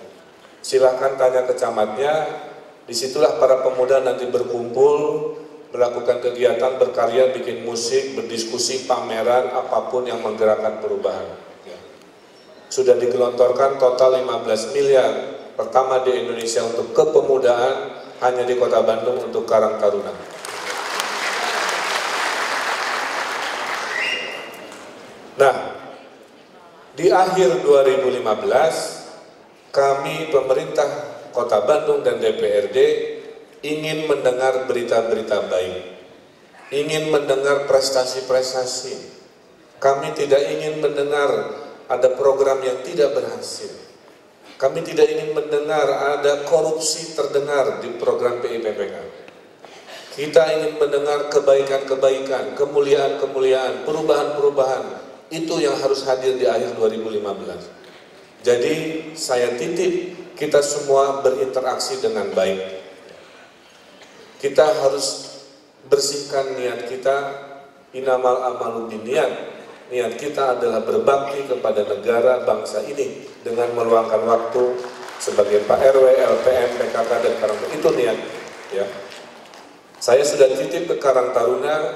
Silahkan tanya ke camatnya, disitulah para pemuda nanti berkumpul, melakukan kegiatan, berkarya, bikin musik, berdiskusi, pameran, apapun yang menggerakkan perubahan. Ya. Sudah digelontorkan total 15 miliar pertama di Indonesia untuk kepemudaan, hanya di Kota Bandung untuk Karang Taruna. Nah, di akhir 2015, kami pemerintah Kota Bandung dan DPRD ingin mendengar berita-berita baik, ingin mendengar prestasi-prestasi. Kami tidak ingin mendengar ada program yang tidak berhasil. Kami tidak ingin mendengar ada korupsi terdengar di program PIPPK. Kita ingin mendengar kebaikan-kebaikan, kemuliaan-kemuliaan, perubahan-perubahan. Itu yang harus hadir di akhir 2015. Jadi saya titip kita semua berinteraksi dengan baik. Kita harus bersihkan niat kita, inamal amalu binniat. Niat kita adalah berbakti kepada negara bangsa ini dengan meluangkan waktu sebagai Pak RW, LPM, PKK dan Karang Taruna. Itu niat. Ya. Saya sudah titip ke Karang Taruna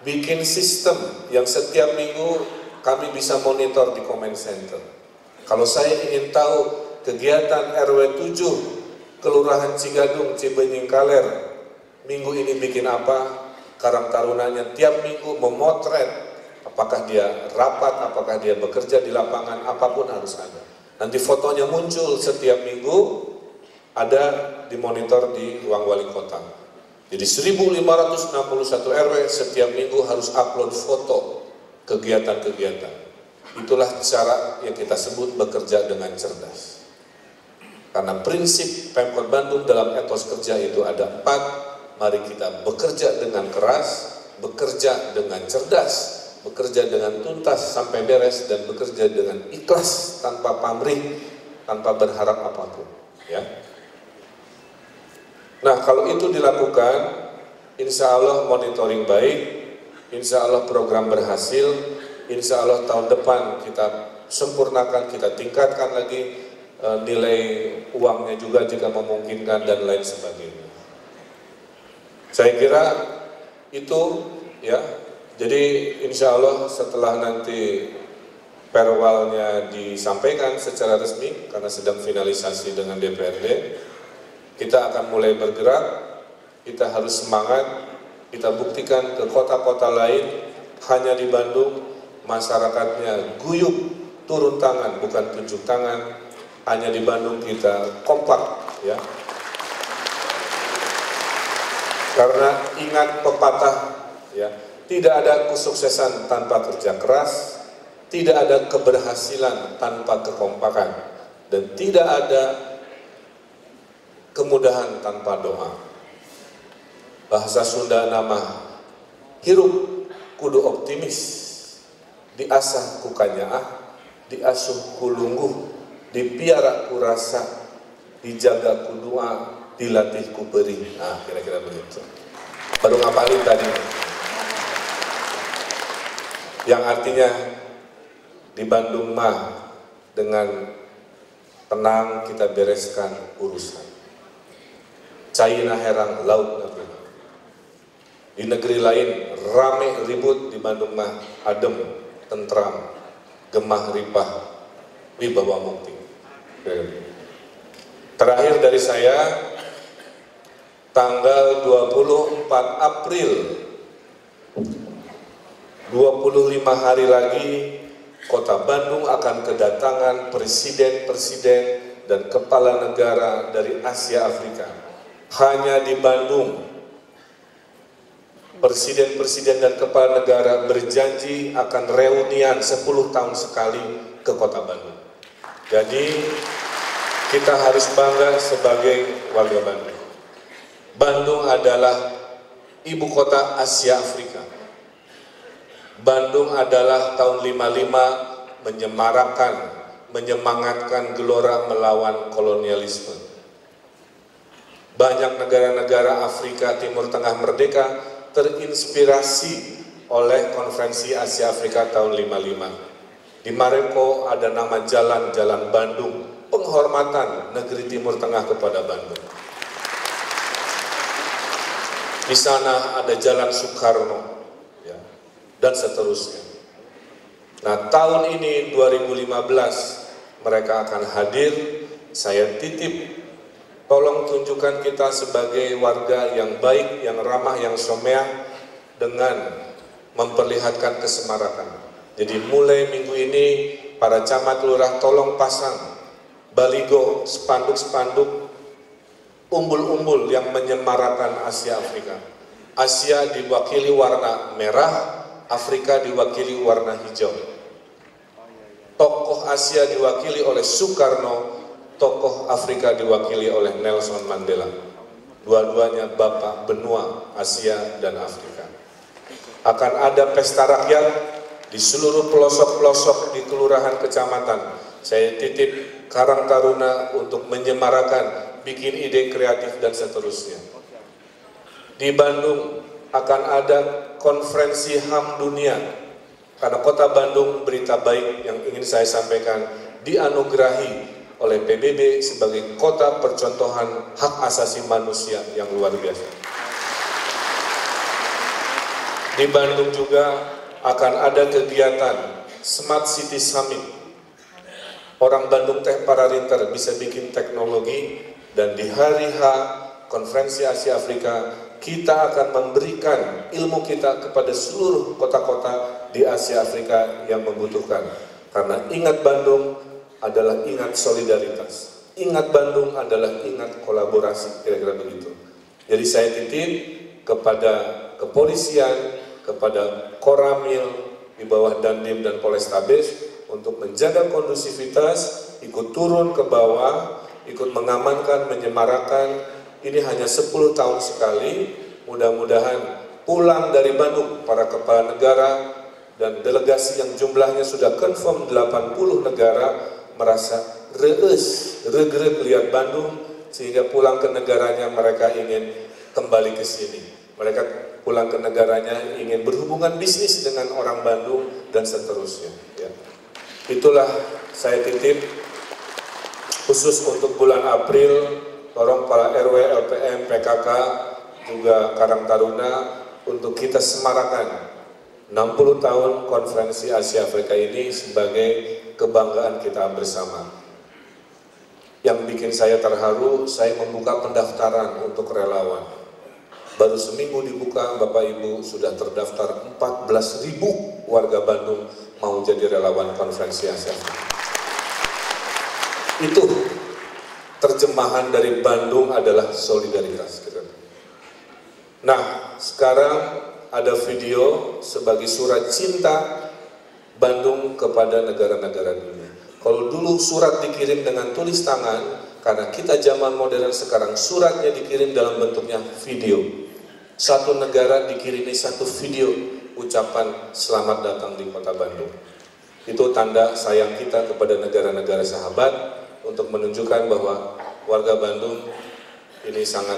bikin sistem yang setiap minggu kami bisa monitor di comment center. Kalau saya ingin tahu kegiatan RW 7 Kelurahan Cigadung, Cibenying Kaler minggu ini bikin apa, Karang Tarunanya tiap minggu memotret apakah dia rapat, apakah dia bekerja di lapangan, apapun harus ada. Nanti fotonya muncul setiap minggu, ada dimonitor di ruang wali kota. Jadi 1561 RW setiap minggu harus upload foto kegiatan-kegiatan. Itulah cara yang kita sebut bekerja dengan cerdas. Karena prinsip Pemkot Bandung dalam etos kerja itu ada 4. Mari kita bekerja dengan keras, bekerja dengan cerdas, bekerja dengan tuntas sampai beres, dan bekerja dengan ikhlas tanpa pamrih, tanpa berharap apapun. Ya. Nah, kalau itu dilakukan, insya Allah monitoring baik, insya Allah program berhasil. Insya Allah tahun depan kita sempurnakan, kita tingkatkan lagi nilai uangnya juga jika memungkinkan dan lain sebagainya. Saya kira itu ya. Jadi insya Allah setelah nanti perwalnya disampaikan secara resmi karena sedang finalisasi dengan DPRD, kita akan mulai bergerak. Kita harus semangat. Kita buktikan ke kota-kota lain, hanya di Bandung masyarakatnya guyup, turun tangan, bukan tunjuk tangan. Hanya di Bandung kita kompak, ya. Karena ingat pepatah, ya, tidak ada kesuksesan tanpa kerja keras, tidak ada keberhasilan tanpa kekompakan, dan tidak ada kemudahan tanpa doa. Bahasa Sunda nama hirup kudu optimis. Diasah ku kanyaah, diasuh ku lungguh, dipiara ku rasa, dijaga ku doa, dilatih kuperi. Nah, kira-kira begitu. Baru ngapalin tadi. Yang artinya di Bandung mah dengan tenang kita bereskan urusan. Caina herang laut nabi. Di negeri lain rame ribut, di Bandung mah adem, tentram, gemah ripah, wibawa mukti. Terakhir dari saya, tanggal 24 April, 25 hari lagi, Kota Bandung akan kedatangan presiden-presiden dan kepala negara dari Asia Afrika. Hanya di Bandung, presiden-presiden dan kepala negara berjanji akan reunian 10 tahun sekali ke Kota Bandung. Jadi kita harus bangga sebagai warga Bandung. Bandung adalah ibu kota Asia Afrika. Bandung adalah tahun 55 menyemarakkan, menyemangatkan gelora melawan kolonialisme. Banyak negara-negara Afrika Timur Tengah merdeka terinspirasi oleh Konferensi Asia Afrika tahun 55. Di Maroko ada nama Jalan Bandung, penghormatan negeri Timur Tengah kepada Bandung. Di sana ada Jalan Soekarno, ya, dan seterusnya. Nah, tahun ini 2015 mereka akan hadir. Saya titip, tolong tunjukkan kita sebagai warga yang baik, yang ramah, yang someah dengan memperlihatkan kesemarakan. Jadi mulai minggu ini para camat lurah tolong pasang baligo, spanduk-spanduk, umbul-umbul yang menyemarakan Asia Afrika. Asia diwakili warna merah, Afrika diwakili warna hijau. Tokoh Asia diwakili oleh Soekarno, tokoh Afrika diwakili oleh Nelson Mandela. Dua-duanya bapak benua Asia dan Afrika. Akan ada pesta rakyat di seluruh pelosok-pelosok di kelurahan kecamatan. Saya titip Karang Taruna untuk menyemarakan, bikin ide kreatif dan seterusnya. Di Bandung akan ada konferensi HAM dunia, karena kota Bandung, berita baik yang ingin saya sampaikan, dianugerahi oleh PBB sebagai kota percontohan hak asasi manusia yang luar biasa. Di Bandung juga akan ada kegiatan Smart City Summit. Orang Bandung teh para rinter bisa bikin teknologi, dan di hari H Konferensi Asia Afrika kita akan memberikan ilmu kita kepada seluruh kota-kota di Asia Afrika yang membutuhkan. Karena ingat Bandung adalah ingat solidaritas, ingat Bandung adalah ingat kolaborasi, kira-kira begitu. Jadi saya titip kepada kepolisian, kepada Koramil di bawah Dandim dan Polrestabes untuk menjaga kondusivitas, ikut turun ke bawah, ikut mengamankan, menyemarakan. Ini hanya 10 tahun sekali. Mudah-mudahan pulang dari Bandung para kepala negara dan delegasi yang jumlahnya sudah confirm 80 negara merasa regret lihat Bandung, sehingga pulang ke negaranya mereka ingin kembali ke sini. Mereka pulang ke negaranya ingin berhubungan bisnis dengan orang Bandung dan seterusnya. Ya. Itulah saya titip khusus untuk bulan April. Tolong para RW, LPM, PKK, juga Karang Taruna untuk kita semarakan 60 tahun Konferensi Asia Afrika ini sebagai kebanggaan kita bersama. Yang bikin saya terharu, saya membuka pendaftaran untuk relawan. Baru seminggu dibuka, Bapak Ibu sudah terdaftar 14.000 warga Bandung mau jadi relawan Konferensi Asia Afrika. Itu terjemahan dari Bandung adalah solidaritas. Nah, sekarang ada video sebagai surat cinta Bandung kepada negara-negara dunia. Kalau dulu surat dikirim dengan tulis tangan, karena kita zaman modern sekarang suratnya dikirim dalam bentuknya video. Satu negara dikirimi satu video ucapan selamat datang di kota Bandung. Itu tanda sayang kita kepada negara-negara sahabat, untuk menunjukkan bahwa warga Bandung ini sangat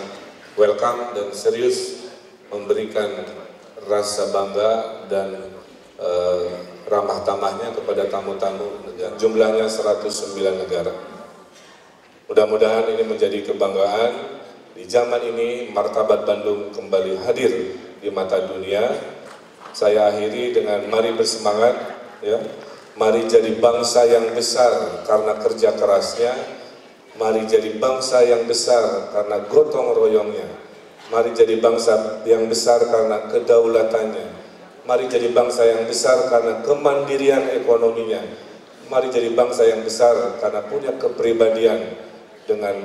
welcome dan serius memberikan rasa bangga dan ramah tamahnya kepada tamu-tamu negara. Jumlahnya 109 negara. Mudah-mudahan ini menjadi kebanggaan. Di zaman ini martabat Bandung kembali hadir di mata dunia. Saya akhiri dengan mari bersemangat, ya. Mari jadi bangsa yang besar karena kerja kerasnya. Mari jadi bangsa yang besar karena gotong royongnya. Mari jadi bangsa yang besar karena kedaulatannya. Mari jadi bangsa yang besar karena kemandirian ekonominya. Mari jadi bangsa yang besar karena punya kepribadian dengan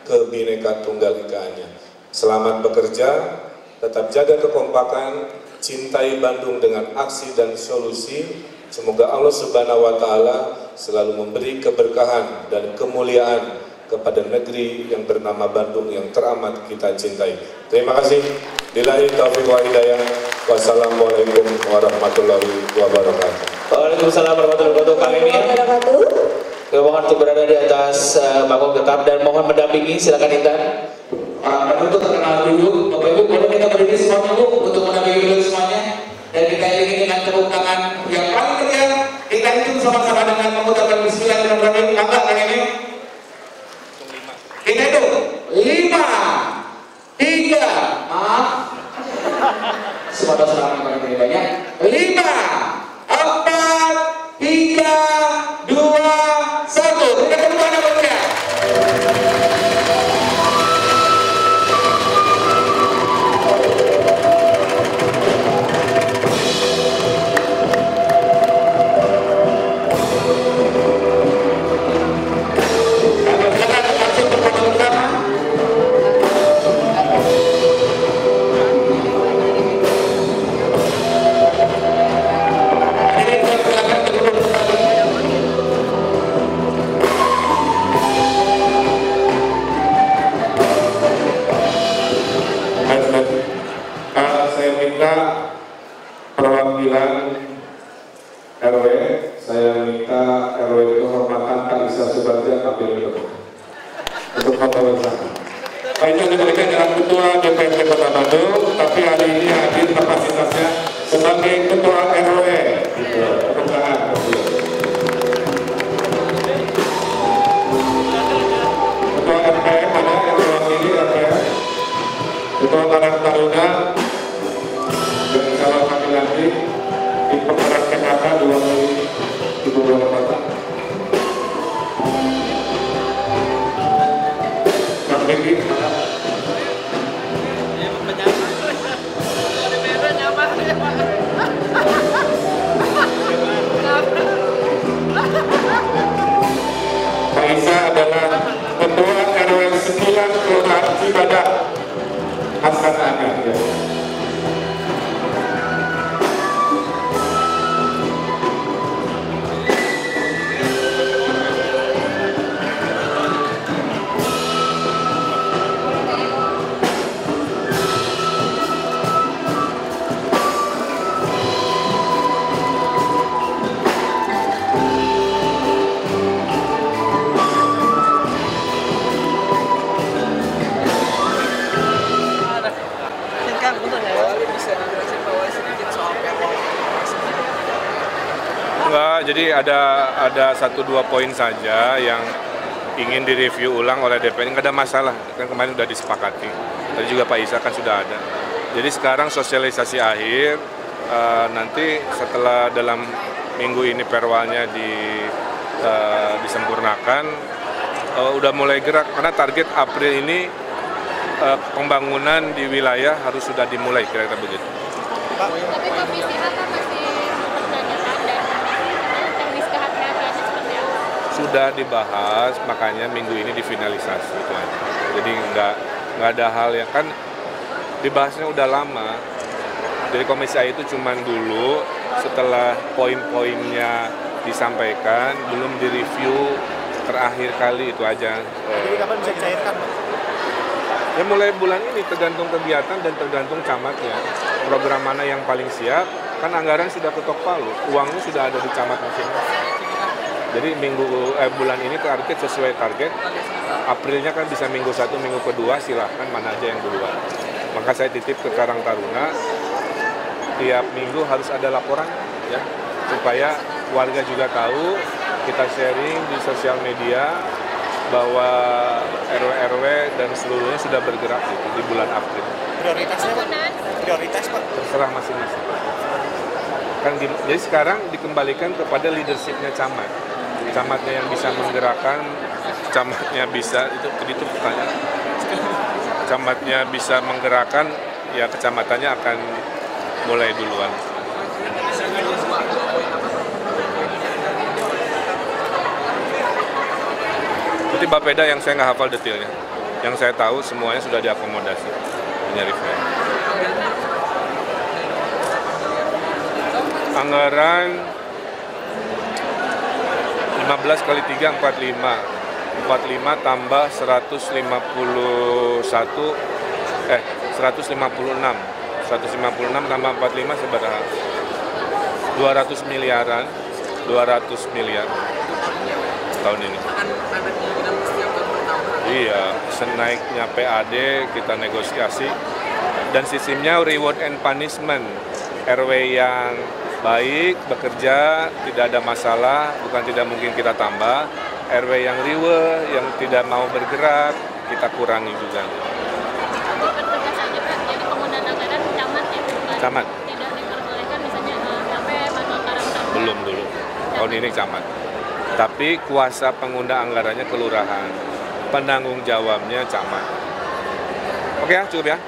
Kebhinneka Tunggal Ikaannya. Selamat bekerja, tetap jaga kekompakan, cintai Bandung dengan aksi dan solusi. Semoga Allah Subhanahu wa Ta'ala selalu memberi keberkahan dan kemuliaan kepada negeri yang bernama Bandung yang teramat kita cintai. Terima kasih. Billahi taufiq wa hidayah. Wassalamualaikum warahmatullahi wabarakatuh. Waalaikumsalam warahmatullahi wabarakatuh. Mohon untuk berada di atas panggung tetap dan mohon mendampingi, silakan Intan. Untuk terkenal dulu, Bapak Ibu boleh kita berdiri semuanya dulu untuk mendampingi dulu semuanya. Dan kita iringi dengan tepuk tangan yang paling meriah. Kita hitung sama-sama dengan mengucapkan bismillahirrahmanirrahim. Angkat tangan ini. Kita hitung 5, 3, maaf. Semoga selamat kami banyak. 5, 4, 3, 2, 1. Kita kembali bekerja. Saya minta perwakilan RW, saya minta RW kehormatan Pak Isa Subandria ambil mikrofon untuk pembahasan. Baiknya diberikan dengan Ketua DPRD Kota Bandung, tapi hari ini hadir kapasitasnya sebagai Ketua RW. Ketua RPM ada yang mewakili RPM, Ketua Karang Taruna, dan kalau kami nanti di pemeran PKK 2 kali Ibu Wali Kota. Kang Begi, Pak Isa adalah Ketua RW 9 Kelurahan Cibadak Hasan Aga. Ya. Enggak, jadi ada 1-2 poin saja yang ingin direview ulang oleh DPR. Nggak ada masalah, kan kemarin sudah disepakati. Tadi juga Pak Isa kan sudah ada. Jadi sekarang sosialisasi akhir, nanti setelah dalam minggu ini perwalnya disempurnakan, udah mulai gerak, karena target April ini pembangunan di wilayah harus sudah dimulai, kira-kira begitu. Tapi Komisi A kan masih mempertanyakan dan teknis kehati-hatiannya seperti apa? Sudah dibahas, makanya minggu ini difinalisasi itu aja. Jadi nggak ada hal yang kan dibahasnya udah lama. Jadi Komisi A itu cuman dulu setelah poin-poinnya disampaikan, belum direview terakhir kali itu aja. Jadi kapan bisa dicairkan, Pak? Ya mulai bulan ini tergantung kegiatan dan tergantung camatnya. Program mana yang paling siap, kan anggaran sudah ketok palu, uangnya sudah ada di camat masing-masing. Jadi bulan ini target sesuai target. Aprilnya kan bisa minggu 1, minggu kedua, silahkan mana aja yang duluan. Maka saya titip ke Karang Taruna, tiap minggu harus ada laporan, ya, supaya warga juga tahu, kita sharing di sosial media bahwa RW-RW dan seluruhnya sudah bergerak gitu, di bulan April. Prioritasnya Pak? Prioritas Pak? Terserah masing-masing. Kan jadi sekarang dikembalikan kepada leadershipnya camat. Camatnya yang bisa menggerakkan, camatnya bisa, itu pertanyaan. Camatnya bisa menggerakkan, ya kecamatannya akan mulai duluan. Seperti Bapeda yang saya nggak hafal detailnya. Yang saya tahu semuanya sudah diakomodasi. Menyarifnya. Anggaran 15 kali 3, 45. 45 tambah 156. 156 tambah 45 seberapa? 200 miliaran. 200 miliar tahun ini. Iya, senaiknya PAD kita negosiasi. Dan sistemnya reward and punishment. RW yang baik, bekerja, tidak ada masalah, bukan tidak mungkin kita tambah. RW yang riwe, yang tidak mau bergerak, kita kurangi juga. Jadi penggunaan anggaran camat ya? Camat. Tidak diperbolehkan misalnya sampai manual Karang Taruna. Belum dulu. Tahun ini camat. Tapi kuasa pengguna anggarannya kelurahan. Penanggung jawabnya camat. Oke ya, cukup ya.